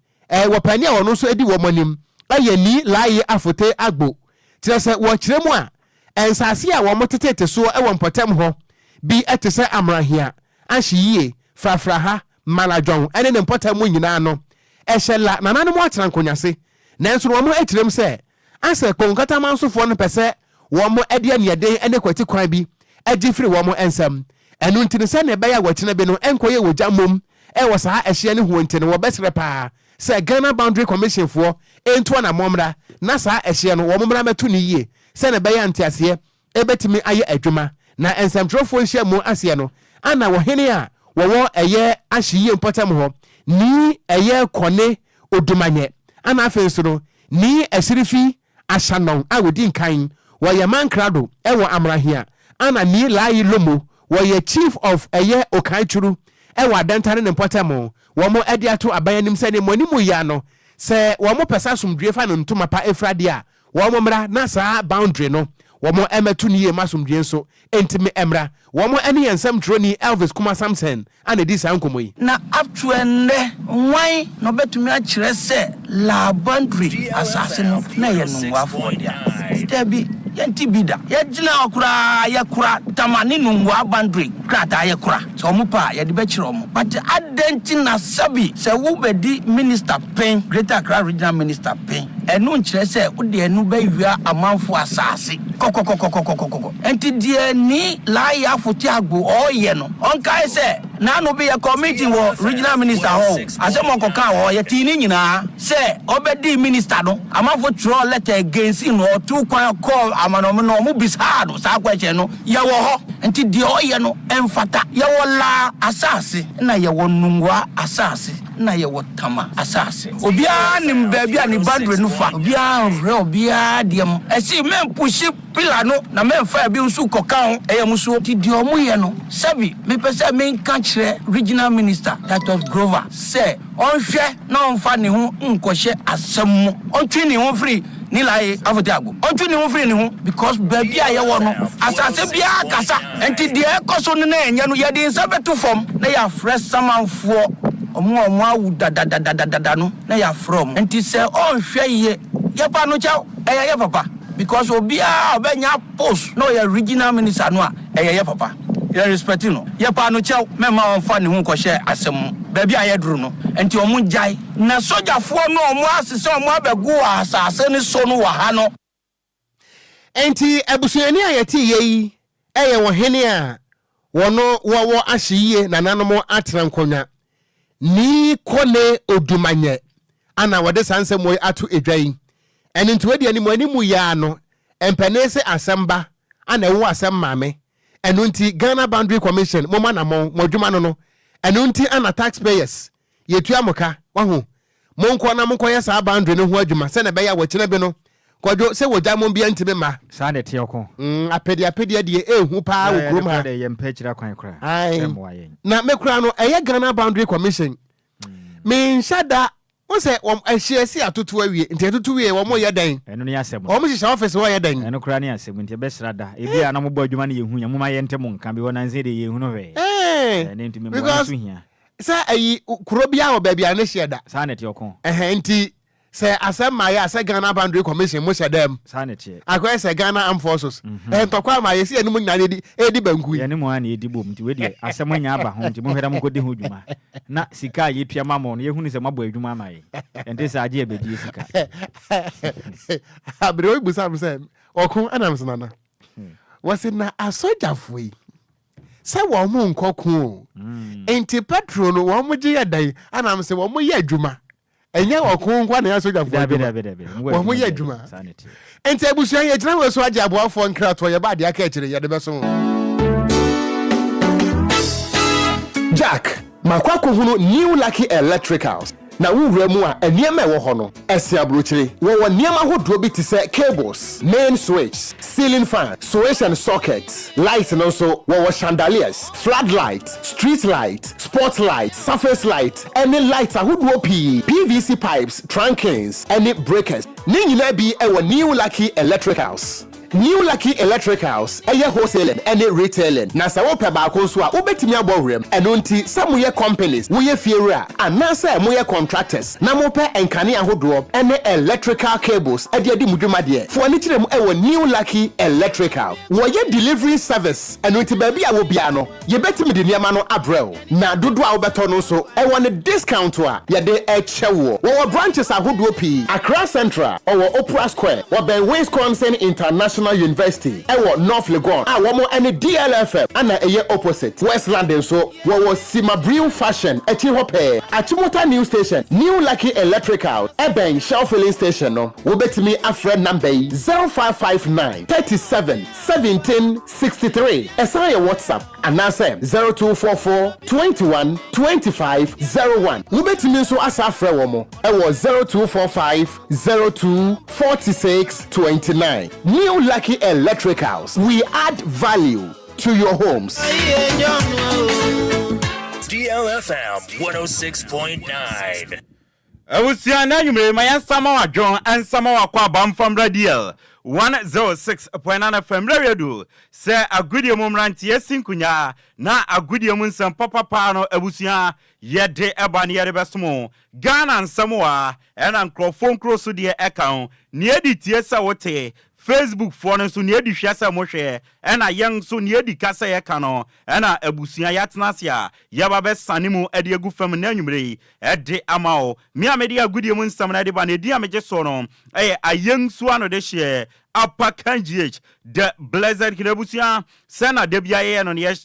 wopani a wono so edi womanim aye ni laaye afote agbo tire se wo kirem a ensase a womotetete so ewompotem ho bi etese amrahia ahyiye frafraha malajon ene ne mpotem nyina no ehela nanano mo atrankonwase nanso wo mo ekirem se ase konkatamanso fo no pese wo mo ede aniade ene kwati kwan bi agifiri wo mo ensam ɛno nti ne sɛ ne ɛbɛyɛ wɔkyena bi no ɛnkɔyɛ wɔgya mmom ɛwɔ saa ɛhyeɛ ne ho nti no wɔbɛsrɛ paa sɛ Ghana Boundary Commission foɔ ɛntoa na mmɔmmra na saa ɛhyeɛ no wɔn mmra mɛto ne yie sɛ ne bɛyɛ nteaseɛ ɛbɛtumi ayɛ adwuma na nsɛmtwerɛfoɔ nhyia mu aseɛ no ana wɔhene a wɔwɔ ɛyɛ ahye yie mpɔtam hɔ ni ɛyɛ kɔne odumanyɛ ana afei nso no ni ɛsirifi ahyɛnɔn a wɔdi nkan wɔyɛ mankrado ɛwɔ amrahia ana ni laayi lomo wɔyɛ chief of ɛyɛ okaituru ɛwɔ adantare ne mpɔtam wɔn ɛde ato abayanim sɛ ne mɔnimu yia no sɛ wɔn pɛsa somdue fa no ntoma pa efrade a wɔn mmra na saa boundary no wɔn ɛmɛto ne yie ma somdue nso ntimi ɛmra wɔn ɛne yɛn nsɛm twerɛni Elvis Kuma Samson ana di saa nkɔmɔ yi na up to ende why no betumi akyerɛ sɛ la boundary asase no na yɛ no wafo dia debi yɛnti bida yɛgyina okura yɛkura tamani no wa boundary krata yɛkura so ɔmo pa yɛde bɛkyerɛ ɔmo but adenti na sabi sɛ wo bɛdi minister pen Greater Accra regional minister pen ɛno nkyerɛ sɛ wo de ɛno bɛwia amanfo asase kokokokokokokoko enti die ni la ya foti agbo ɔyɛ no ɔnkae sɛ na no be a committee wo regional minister ho asɛm ɔkɔka ho yɛti ni nyinaa sɛ ɔbɛdi minister no amanfo twerɛ letter against no ɔto kwan call amanomo no mo bisa no saa kwɛkyɛ no yɛwɔ hɔ enti die ɔyɛ no ɛmfata yɛwɔ la asase na yɛwɔ nungwa asase na yɛwɔ tama asase obiara nim baabi a ne boundary no fa obiara hwɛ obiara deɛm ɛsi men pushi pillar no na men fa bi nso kɔka ho ɛyɛ muso ti die ɔmo yɛ no sabi mepɛ sɛ men ka kyerɛ regional minister Dr. Grover sɛ ɔnhwɛ na ɔmfa ne ho nkɔhyɛ asɛm mu ɔntwi ne ho free ni lai afoti agbo ɔntwi ne ho free ne ho because baabi a yɛwɔ no asase biara kasa enti deɛ ɛkɔso no na ɛnyɛ no yɛde nsa bɛto fam na yɛafrɛ samanfoɔ ɔmo awu dadadadadada no na yɛafrɛ ɔmo enti sɛ ɔnhwɛ yie yɛpa no kyɛw ɛyɛ yɛ papa because obiara ɔbɛnya post na ɔyɛ regional minister no a ɛyɛ yɛ papa yɛ respect no yɛpa no kyɛw mɛma ɔmfa ne ho nkɔhyɛ asɛm baabi a yɛduru no enti ɔmo gyae na sogyafoɔ no ɔmo asesɛ ɔmo abɛgu asase ne so no wɔ ha no enti abusuani a yɛte yi ɛyɛ wɔhene a wɔno wɔwɔ ahye yie nananom atena nkonnwa ni kɔne odumanyɛ ana wɔde sansɛm wɔ ato edwa yi ɛne nti wɔde animu ya no empane se asɛmba ana ɛwɔ asɛm maame ɛno nti Ghana Boundary Commission moma na modwuma no no ɛno nti ana taxpayers yɛtua moka wahu monkɔ na monkɔyɛ saa boundary no ho adwuma sɛ na bɛyɛ wɔkyena bi no Kwadwo sɛ wɔgya mo bia ntime ma saa de te ɔko apɛdia die ehu paa wo krom ha de yɛmpɛ kyira kwan kora na mekura no ɛyɛ Ghana Boundary Commission me nhyada wo sɛ wɔm ahyia si atoto awie nti atoto wie wɔm yɛ dan ɛno ne asɛm wɔm hyehyɛ office wɔ yɛ dan ɛno kora ne asɛm nti bɛsra da ebi a na mo bɔ adwuma ne yɛhu nya mo ma yɛnte mo nka bi wɔ nanse de yɛhu no hwɛ ne nti me mo so hia sɛ ayi kuro bia wɔ baabi a ne hyɛ da saa ne te ɔko nti sɛ asɛm ma yɛ sɛ Ghana Boundary Commission mo hyɛ dam saa ne te akɔyɛ sɛ Ghana Armed Forces ntɔkwa ma yɛ si anim nyina edi banku yɛ ne mo ani edi bom nti we de asɛm anya aba ho nti mo hwɛ da mo kɔdi ho dwuma na sika a yɛtua ma mo no yɛhunu sɛ mabɔ adwuma ma yɛ ɛnte sɛ agye abɛdi sika abre we busa mo sɛ ɔko anam senana wɔsi na asojafo yi sɛ wɔn mo nkɔko enti petrol no wɔn mo gye yɛ dan anam sɛ wɔn mo yɛ adwuma enye ɔko nkwa na asojafo wɔn mo yɛ adwuma enti abusua yɛ gyina wɔ so agye aboafo nkrato yɛ ba de aka akyire yɛ de bɛso Jack makwako hunu New Lucky Electricals na wura mu a eniema ɛwɔ hɔ no ɛse abrochire wɔwɔ niema hodoɔ bi te sɛ cables main switch ceiling fan switch and sockets light no so wɔwɔ chandeliers floodlight street light spot light surface light any lights ahodoɔ pii PVC pipes trankings any breakers ne nyinaa bi ɛwɔ New Lucky Electricals New Lucky Electricals ɛyɛ wholesaling ɛne retailing na sɛ wopɛ baako nso a wobɛtumi abɔ wrɛm ɛno nti sɛ moyɛ companies woyɛ fiewura anaasɛ moyɛ contractors na mopɛ nkane ahodoɔ ɛne electrical cables ɛde adi mu dwumadeɛ fo ani kyerɛ mu ɛwɔ New Lucky Electrical wɔyɛ delivery service ɛno nti baabi a wobia no yɛbɛtumi de nneɛma no abrɛw na dodo a wobɛtɔ no nso ɛwɔ ne discount a yɛde ɛkyɛ wo wɔwɔ branches ahodoɔ pii Accra Central ɔwɔ Opera Square wɔbɛn Wisconsin International International University ewo North Legon a womo ene DLFM ana eye opposite West London so wo Simabrew Fashion echi hope Achimota New Station New Lucky Electrical Eben Shell Filling Station no wo betimi afred number 0559 37 17 63 esa your WhatsApp anase 0244 21 25 01 wo betimi so asa afre wo mo ewo 0245 02 46 29 New Lucky Electricals. We add value to your homes. DLFM 106.9. Awusiana nyumre maya sama wa John and sama wa kwa bam from Radio 106.9 FM radio se agudie mumranti yesinkunya na agudie munsam papa no abusia yede ebane yede besmo Ghana nsamwa ena nkrofon kroso de account ne editie sa wote Facebook for no so ne edi hwasa mo hwe ena yen so ne edi kasa ye kano ena abusia yatnasia yaba be sanemu ede egu fam na nwumre ede amao mi amedi agudie munsam na de ba ne di amege so no ayen so ano de hye Apakanjih the blessed kinabusia sena de biaye no ye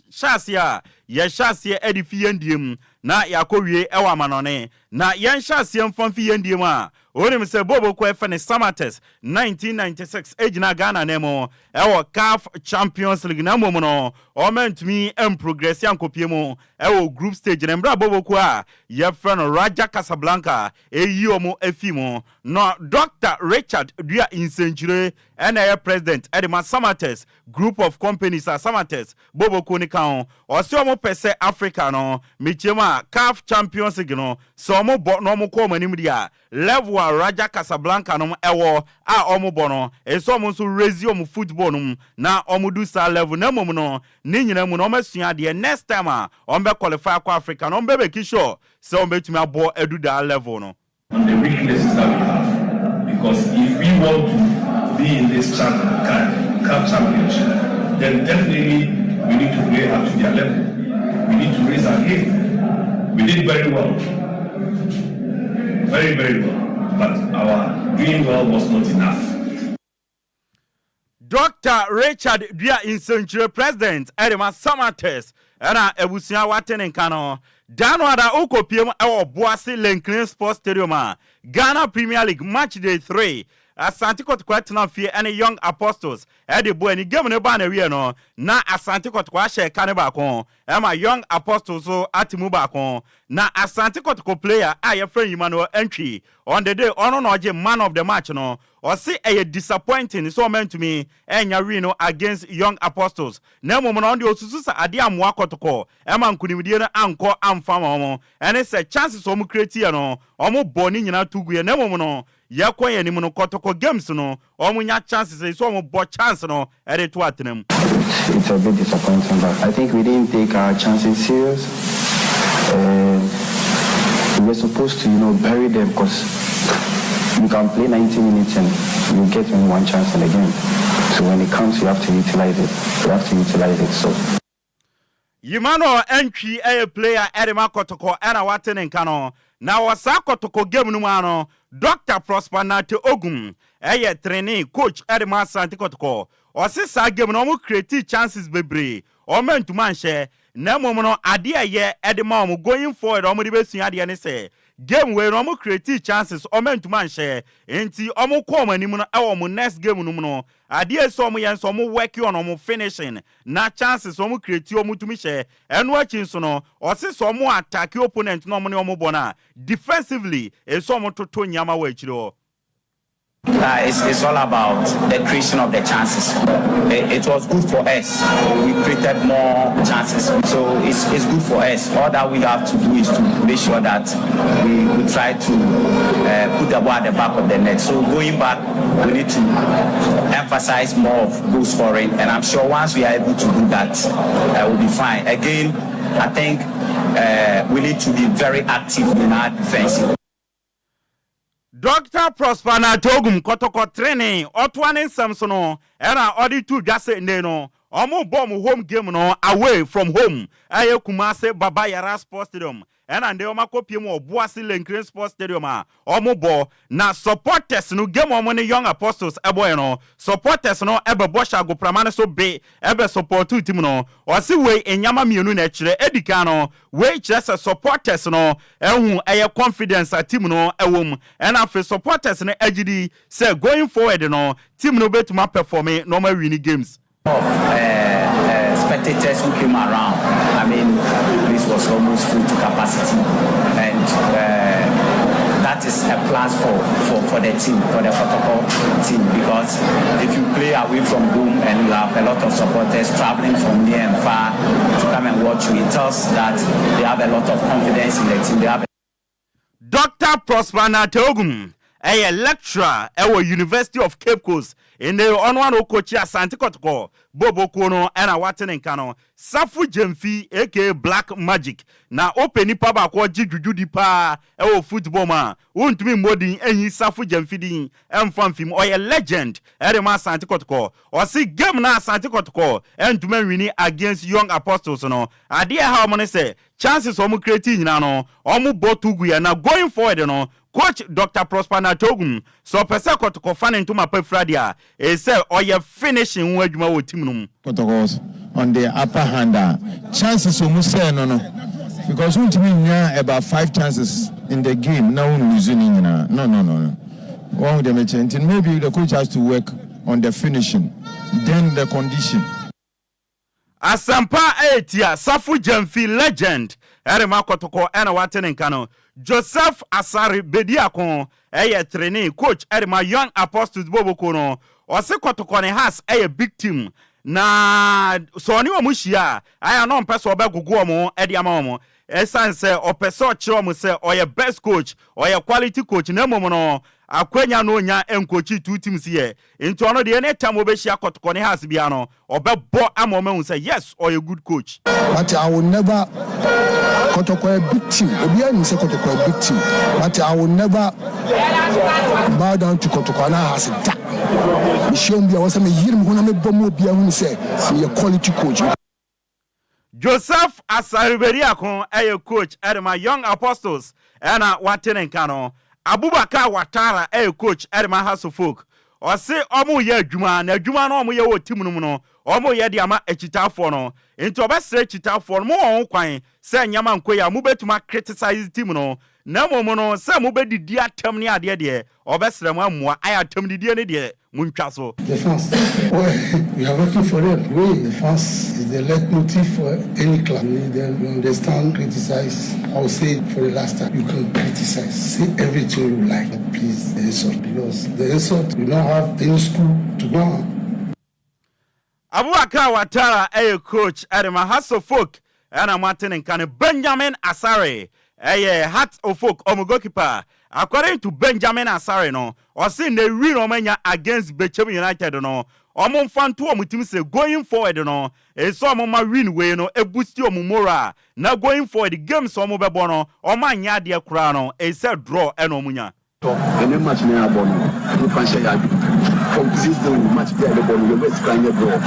hyasia edifie ndiem na yakowie ewa manone na yen hyasia mfamfie ndiem a onim se bobo ko efe ne Samates 1996 ejina Ghana nemo ewo CAF Champions League na momo no o mentumi progress yankopie mu ewo group stage na mbra bobo ko a ye fe no Raja Casablanca eyi omo afimo no Dr. Richard Dua Insenjure ena president edema Samates group of companies are Samates bobo ko ni kan o se omo pese Africa no michema CAF Champions League no so omo bo no omo ko manim dia level Raja Casablanca no ewo a omo bo no eso omo so raise omo football no na omo do sa level na mom no ni nyina mu no omo sua de next time a omo be qualify kwa Africa no omo be make sure so omo betumi abo edu that level no on the weaknesses that we have because if we want to be in this CAF championship then definitely we need to play up to their level. We need to raise our game. We did very well. Very, very well. But our doing well was not enough. Dr. Richard Dua Insenjure president Edema Samates era ebusia watene kano dano ada ukopiem ewo Boase Lenkrin Sports Stadium Ghana Premier League match day 3 Asante Kotoko atena fie ene Young Apostles ede bo ani game ne ba na wie no na Asante Kotoko ahye kane ba kon ema Young Apostles so atimu ba kon na Asante Kotoko player your friend Emmanuel Entry on the day ono no je man of the match no or see a disappointing so meant to me enya win against Young Apostles na mo no de osusu sa ade amwa Kotoko ema nkunimdie no anko amfama mo ene se chances o mu create no o mu boni nyina tugu na mo no yakwa ni mo no Kotoko games no o mu nya chances so mo bo chance no ere to atenam. It's a bit disappointing, but I think we didn't take our chances serious. We were supposed to, bury them because you can play 90 minutes and you get only one chance in the game. So when it comes, you have to utilize it. So. Emmanuel Entry a player Edema Kotoko era watene nkano na wasa Kotoko game no ano Dr. Prosper Nate Ogum trainee coach Edema Asante Kotoko o se sa game no mo create chances bebre o mentu manhye na mom no ade ye Edema o going forward o mo de besua ade ne se game we no mo create chances o mentu manhye enti o mo ko manim no e mo next game no no ade so mo yen so mo work on o mo finishing na chances o mo create o mo tumi hye eno achi so no o se so mo attack opponent no mo ne o mo bona defensively e so mo toto nyama wa achiro. It's all about the creation of the chances. It was good for us. We created more chances. So it's good for us. All that we have to do is to make sure that we try to put the ball at the back of the net. So going back, we need to emphasize more of goal scoring. And I'm sure once we are able to do that, we'll be fine. Again, I think we need to be very active in our defense. Dr. Prosper Nate Ogum Kotoko training Otwanin Samsono era odi tu jase ndeno omo bom home game no away from home aye Kumase Baba Yara Sports Stadium and they omakopie mo Boasi Lenkren Sports Stadium omobo na supporters no game money Young Apostles ebo no supporters no ebe bosha go pramane so be ebe support team no o si we enyama mienu na kire edika no we kire supporters no ehun eye confidence a team no ewom and afi supporters no agidi say going forward no team no betuma perform normal winning games spectators who came around. I mean, this was almost full to capacity, and that is a plus for the team, for the protocol team, because if you play away from home and you have a lot of supporters traveling from near and far to come and watch you, it tells that they have a lot of confidence in the team. They have Dr. Prosper Natogum, a lecturer at the University of Cape Coast in the Onwan Okogyeabour Asante Kotoko, Bobo Kono, and a Waten and Kano, Safu Jemfi, aka Black Magic. Na open nipa ba kwa juju di pa football man. Won't me modin any Safu Jemfi din famfim or a legend at the Asante Kotoko. Or see game na Asante Kotoko and to men winning against Young Apostles no. Idea how many say chances omu creating no omu botugu na going forward no. Coach Dr. Prosper Natogum so pesa Kotoko fan into my Fradia say or you finishing where you with team protocols on the upper hand chances almost say no because we mean about 5 chances in the game now losing no one of them maybe the coach has to work on the finishing then the condition Asampa Etia Safu Jemfi legend Erema Kotoko and a Waten Kano Joseph Asari Bediakon training coach Erema Young Apostles Bobo Kono or se Kotoko has a big team na so ni omushia aya no mpeso obegugu mo ediamomo esan se opeso chiro mo se oye best coach oye quality coach na momo no akwanya no nya enkochi two teams here into ono de anytime obehia Kotoko has bia no obebo amoma say yes oye good coach but I will never Kotoko a big team obi ani say Kotoko a big team but I will never bow down to Kotoko na has that Bia was a say a quality coach. Joseph Asariberiakon a coach at my Young Apostles and Waten Kano Abubakar Watara a coach at my House of Folk or say Omo ye Juma na Juma no mo ye wo team no Omo ye diama echita for no into best chita for more on kwan say nyama nkoya mu betuma criticize team no na momo no say mu be didi atam ne ade de obesrem amua ayatam didi ne de muntwa so the fans we are working for them the fans is the leitmotif for any club they understand criticize I will say for the last time you can criticize say everything you like but please the insult because the insult you don't have any school to go on. Abubakar Watara a coach at my House of Folk and I'm Martin and Kane Benjamin Asare a Heart of Folk goalkeeper. According to Benjamin Asare no or seeing the real Romania against Bechem United no or fan to team say going forward no a so win way no a boost your mumora now going forward the game so mo bebono or man ya dia crown a said draw and omunya any match na abono you can share ya from this day match there the ball you best can you draw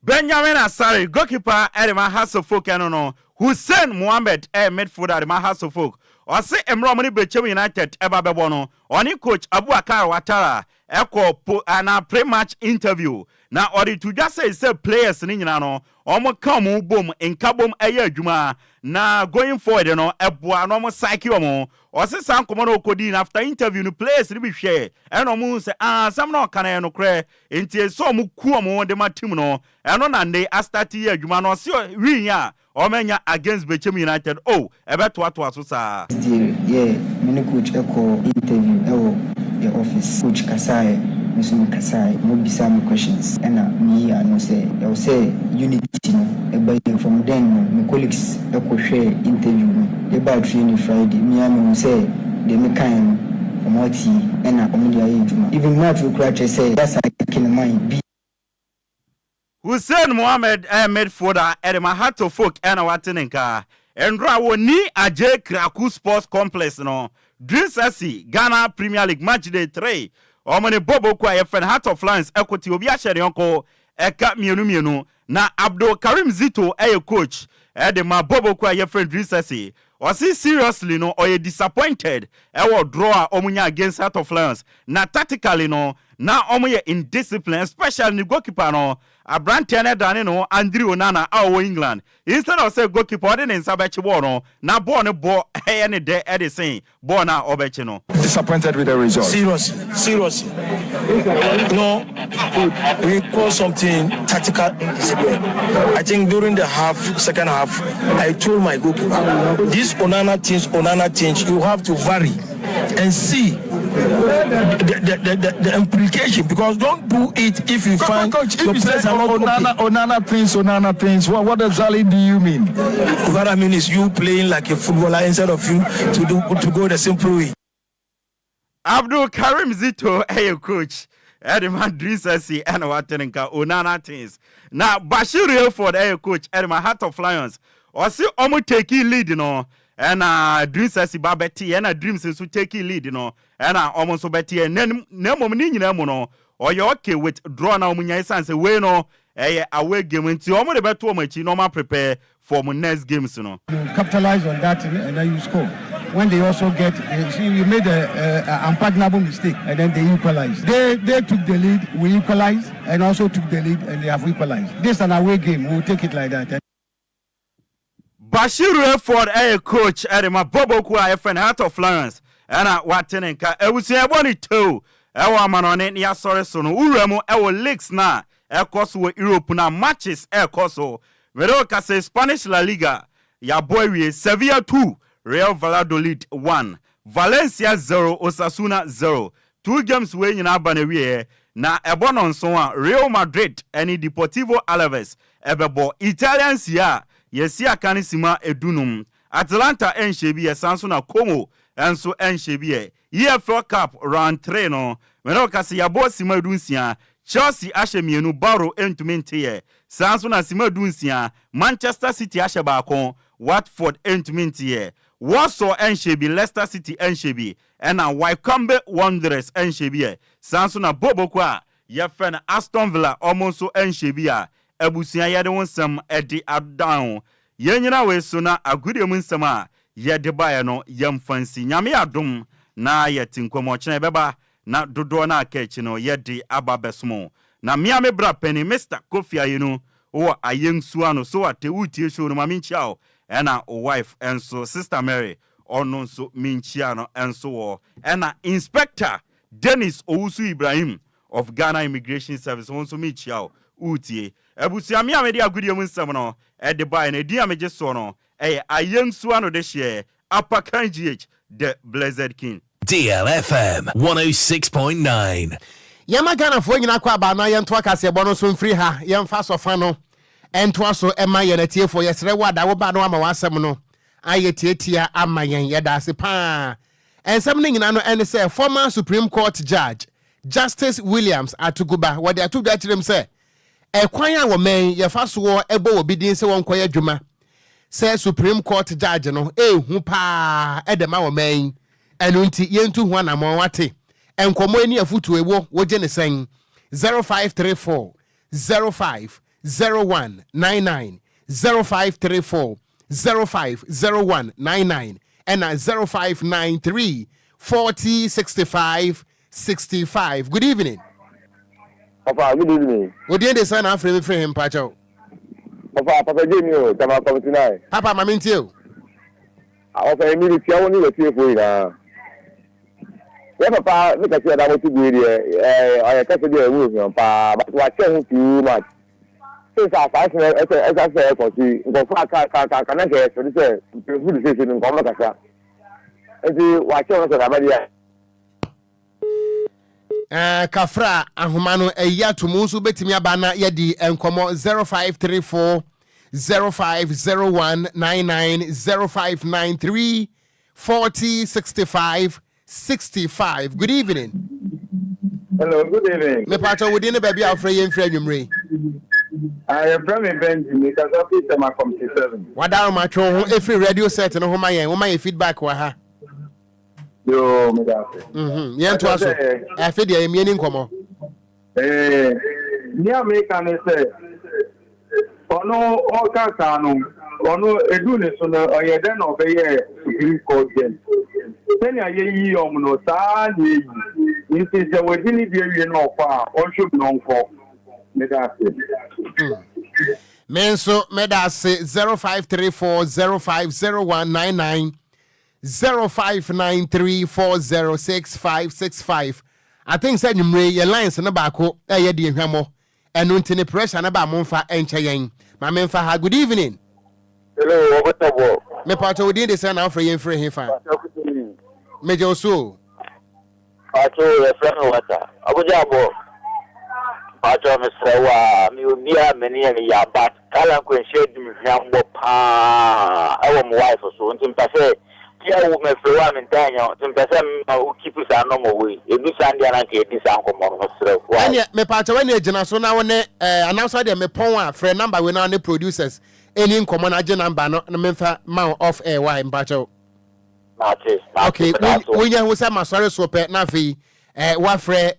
Benjamin Asare goalkeeper at my House of Folk no Hussein Mohammed midfielder at my House of Folk or say Emromani Bechem United eba bebono oni coach Abubakar Watara eko na pre-match interview na ori to just say players ni nyina no omo come boom in kabom eye adwuma na going forward no eboa no mo psyche omo o se san komo no kodi after interview no players ni bi hwe e no mo say sam no kana no kre enti so mo ku omo de ma team no e no na ndey start ye adwuma no se win ya omenya against Bechem United ebeto ato so sa yeah mini coach eko interview your office coach Kasai Mr. Kasai no be some questions and me I know say I will say unity from then my colleagues eko share interview me about training Friday me am say they make kind omoti and omudia even much we cry say that's I can mind Hussein Mohammed midfielder at my Heart of Folk and Watenenka and Rawoni Aje Kraku Sports Complex no Dream Sassi Ghana Premier League match day 3 omone bobo kwa ye friend Heart of Lions equity obi ahye ne onko eka mienu na Abdul Karim Zito coach de ma bobo kwa ye friend Drisesi o see seriously no or disappointed draw omunya against Heart of Lions na tactically no na omuye indiscipline especially ni goalkeeper no Abrante na dane no Andrew Onana awo England instead of say goalkeeper dey in sabechi ball no na ball no ball ne de e dey saying ball na obechi no. Disappointed with the result. Seriously. No, we call something tactical indiscipline. I think during the second half, I told my goalkeeper, this Onana things, you have to vary and see the implication, because don't do it if you find Coach, your players are not Onana things. What exactly do you mean? What I mean is you playing like a footballer instead of you to go the simple way. Abdul Karim Zito coach Edman Drisesi and Watenka Onana things. Now Bashir Realford coach Edman Heart of Lions or see omo taking lead and Drisesi Babeti and dreams to take lead and almost Betty and then no or you're okay with draw now munya sense way no away game into almost the better much normal prepare for my next games You capitalize on that and then you score. When they also get, you made an unpardonable mistake and then they equalized. They took the lead, we equalized, and also took the lead and they have equalized. This is an away game, we'll take it like that. Bashir Ford coach Edema Bobo Kwa friend Heart of Lions and Watenenka Ewusiaboni too. Ewa manone ni asore so no uremo ewo leagues na ekoso wo Europe na matches ekoso. Vero ka say Spanish La Liga ya boy we Sevilla 2 Real Valladolid 1, Valencia 0, Osasuna 0. 2 games we nyina banewie na ebono nso a Real Madrid eni Deportivo Alaves ebebo Italians ya yesi akane sima edunum. Atlanta enhyebi yesanso na Como enso enhyebi EFL Cup round 3 no. Meno kasi yabo sima edunsia Chelsea ashe mienu Barrow entumente sanso na sima edunsia Manchester City ashe baako Watford entumente Warsaw Enshebi, Leicester City Enshebi, and Wycombe Wanderers Enshebi. Sanso na Bobo kwa ye friend Aston Villa almost Enshebi. Ebusia yade wonsam edi adown. Ye nyina we so na agudi munsama ye de bae no yem fancy. Nyame adom na ye tinkomo chene beba na dodo na akechi no ye de aba besmo. Na miame bra penny Mr. Kofi Ayenu o ayensu ano so ate utie show no maminchiao. Ena wife and so Sister Mary ono so minchiano and so ena Inspector Dennis Owusu Ibrahim of Ghana Immigration Service onso michiao utie ebusia mi amedi agudi omunsam no e de buy na di ameje so no ayensu ano de share Apakan GH the Blessed King DLFM 106.9 Yama Ghana fo nyina kwa ba na yento akase bo no so mfiri ha yemfa sofa no ento aso ema ye na tie fo yesre wada wo ba no ama wasem no aye tietia ama yen yeda ase pa ensem ne nyina no ene say former Supreme Court Judge Justice Williams Atuguba wade atugba kirem say ekwan a wo men ye fa so ebo obi din se won koye adwuma say Supreme Court Judge no hu pa edema wo men enu nti yentu hu anamon wate enkomo eni afutu ewo wo je ne sen 0534 050199 0534 050199 and 0593 4065 65. Good evening. Papa, good evening. What did they sign off for him, Pacho? Papa, Jimmy, Tama tonight. Papa, I mean to you. I was a minute, I only was here for you. Yeah, Papa, look at you, I want to be here. I can't do a move, Papa, but I can't too much. Since I find as I say, for you, go for a car, can I get to the food station in Comacasa? And you watch out of Amadia. Kafra ahumano eya tumusu betimi abana yedi enkomo 0534 050199 0593 4065 65. Good evening. Hello, good evening. Me pato within the baby afraid and friend you. I am from Benjamin because of it my 57. What down my tro every radio set and home my feedback wa ha. Yo, me da. Yen to aso. I feel the meaning komo. Ni America ne say ono o kanu ono edu ne so na oyede na obeye Supreme Court judge. Seni ayeyi omuno sa ni nti je wedini bi ewie na ofa on should no nko. Me da say. Menso medase 0534050199 0593406565. I think say numre your lines na baako e de hwamo eno ntine pressure na ba momfa encheyen ma memfa ha. Good evening. Hello, Okogyeabour. Me pato wodi de say na ofre yen free hefa meje oso pato ye friend water Okogyeabour pato me sewa mi obia meni ya ya bat kala ko enhye dim hwambo pa awo mo wife so ntim pa say kia wo me frewa me ntanya ntim pa say o keep sa no mo we ebi sande ana ke edi san ko mo sewa anya me pato when e gina so na wone announce dey me pon a free number we na ne producers any nkomo na je number no na memfa ma off air why mpacho. Okay, we nya wo say ma sorry so pe na fi wa free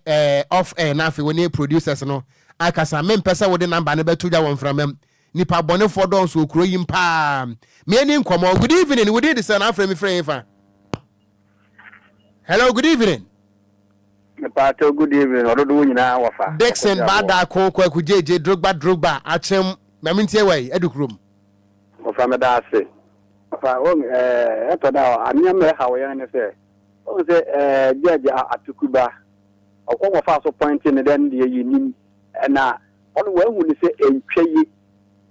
off air na fi we ne producers no akasa me mpesa wo de number ne betu ja won from nipa bone for don so okro yim pa me any nkomo. Good evening, we did this na free me free fa. Hello, good evening. Me pato good evening ododo nyina wafa Dixon bada ko kwaku jeje drogba achem na mintie wai edukrum wafa me da ase wafa o eto da anya me ha wo yan ne se o se jeje atukuba okwo wafa so point ne den de yinim na ono wa hu ni se entweyi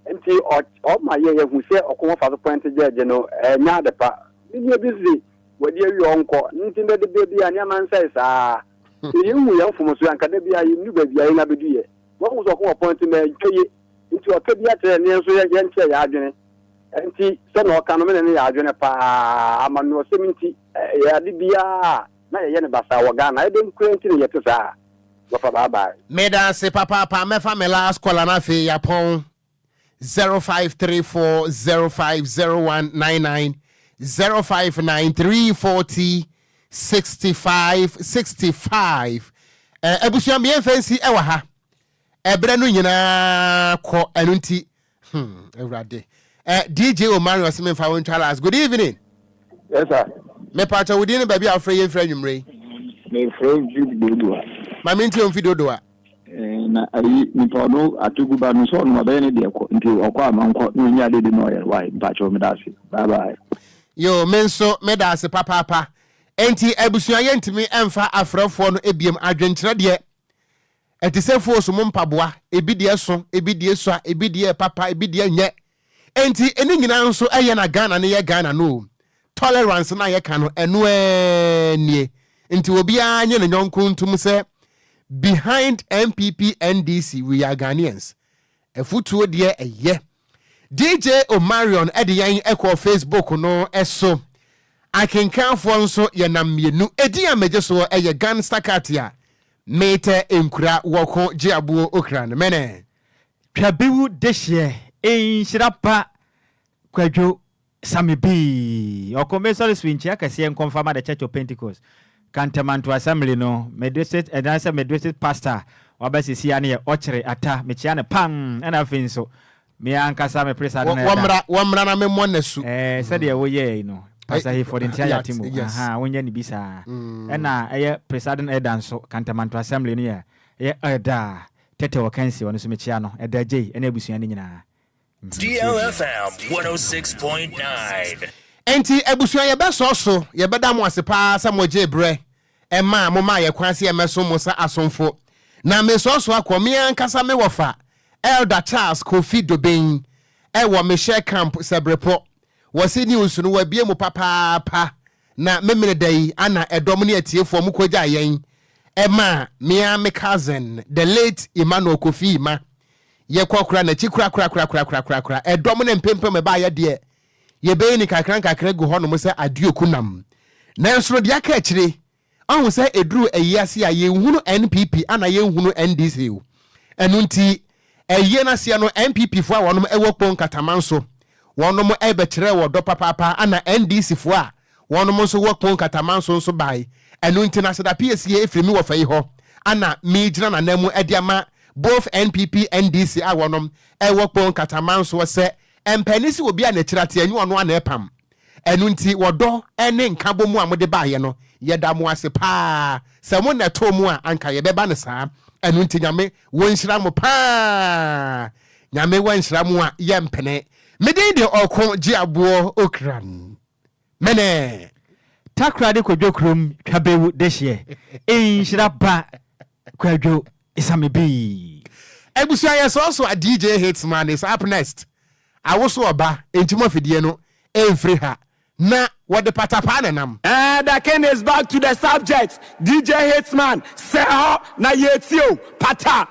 enti o ma ye hu se okwo wafa so point jeje no nya de pa ni busy wadi awi onko nti de bia nya man sai sa you young from Academia, you knew baby, I never do it. What was a point to me into a cabinet near so young Yadrin? And see, some of Canoman and Yadrin, I'm no 70, Yadibia, not a Yanabasa or Ghana. I didn't create it yet. Bye. Meda se papa, my family last call an afi upon 0534050199 059340 65 ebusuam bien fancy e wa ha ebre no nyina ko enunti ewrade DJ Omari Osimemfa won Charles. Good evening. Yes sir. Me pacha wodi ne baby afre yen fra nwumre me friend Dodo ma minti on fi Dodo na ayi mi pono atuguba no so no ba ne de ko nti okwa amanko no nya de no ye why pacha me dasi. Bye. Yo menso me dasi papa enti ebusuaye ntimi emfa afrafo no ebiem adwenkyere de etisefo so mompaboa ebidie so ebidie so ebidie papa ebidie nye enti eni nyina nso eye na Ghana ne ye Ghana no tolerance na ye ka no eno nie enti obi anye ne nyonko ntum se behind MPP NDC we are Ghanaians efutuo de eye DJ Omarion ediyan ekọ Facebook no eso akenkan fo nso ye namienu edi amejeso eye gangster katia mete enkura Okogyeabour Ocran mene twabewu dehye Nhyiraba Kwadwo Sammy B okomesori swinchi akase enkonfirm the Church of Pentecost Kantamanto Assembly no Medreset and answer Medreset pastor wabasisi ane ochere ata mechia ne pam na finso me ankasa me presa na wamra na memmo nasu said ye wo ye no pastor he for the entire team wonya ni bisa na eye president edanso Kantamanto Assembly no ye eda tete wakansi wono so mechia no eda je na abusua ni nyina DLFM 106.9 enti abusua ye beso so ye beda mo asepa samoje bre ema moma ye kwanse ye meso musa asonfo na meso so akomi ankasa me wofa Elder Charles Kofi Doben wo me share camp sebrepo wose news no wabie mu papa na memene dai ana edom ne atiefo mu kogya yen ema me cousin the late Emmanuel Kofi ma ye kwakura na chikura kura edom ne mpempem ba ye de ye be ni kakran gu hono mo se aduoku nam na nsoro de aka akire ahụ se eduru eyiase a ye hunu NPP ana ye hunu NDC enunti eye na sia no MPP fo a wonom ewo pon katamanso wonom ebekire wo do papa ana NDC fo a wɔn mo nso wɔkpɔn katamanso nso bae ɛno nti na sɛ da PSA efiri mi wɔ fɛ yi hɔ ana mi gyina na nan mu ɛde ama both NPP NDC a wɔnom ɛwɔkpɔn katamanso sɛ mpɛni si obi a n'akyira te enyi ɔno ana ɛpam ɛno nti wɔdɔ ɛne nkabo mu a mo de baayɛ no yɛda mo ase paa sɛ mo na to mu a anka yɛbɛba ne saa ɛno nti nyame wɔnhyira mo paa nyame wɔnhyira mo a yɛmpene mede de Okogyeabour Ocran mene takra de Kwadwo krom twabewu dehye Nhyiraba Kwadwo Sammy B ebusia yes also a DJ Hitman is up next awoso oba entimo fidie no emfri ha na what the patapa nam the Ken is back to the subject. DJ Hitman say na yetio pata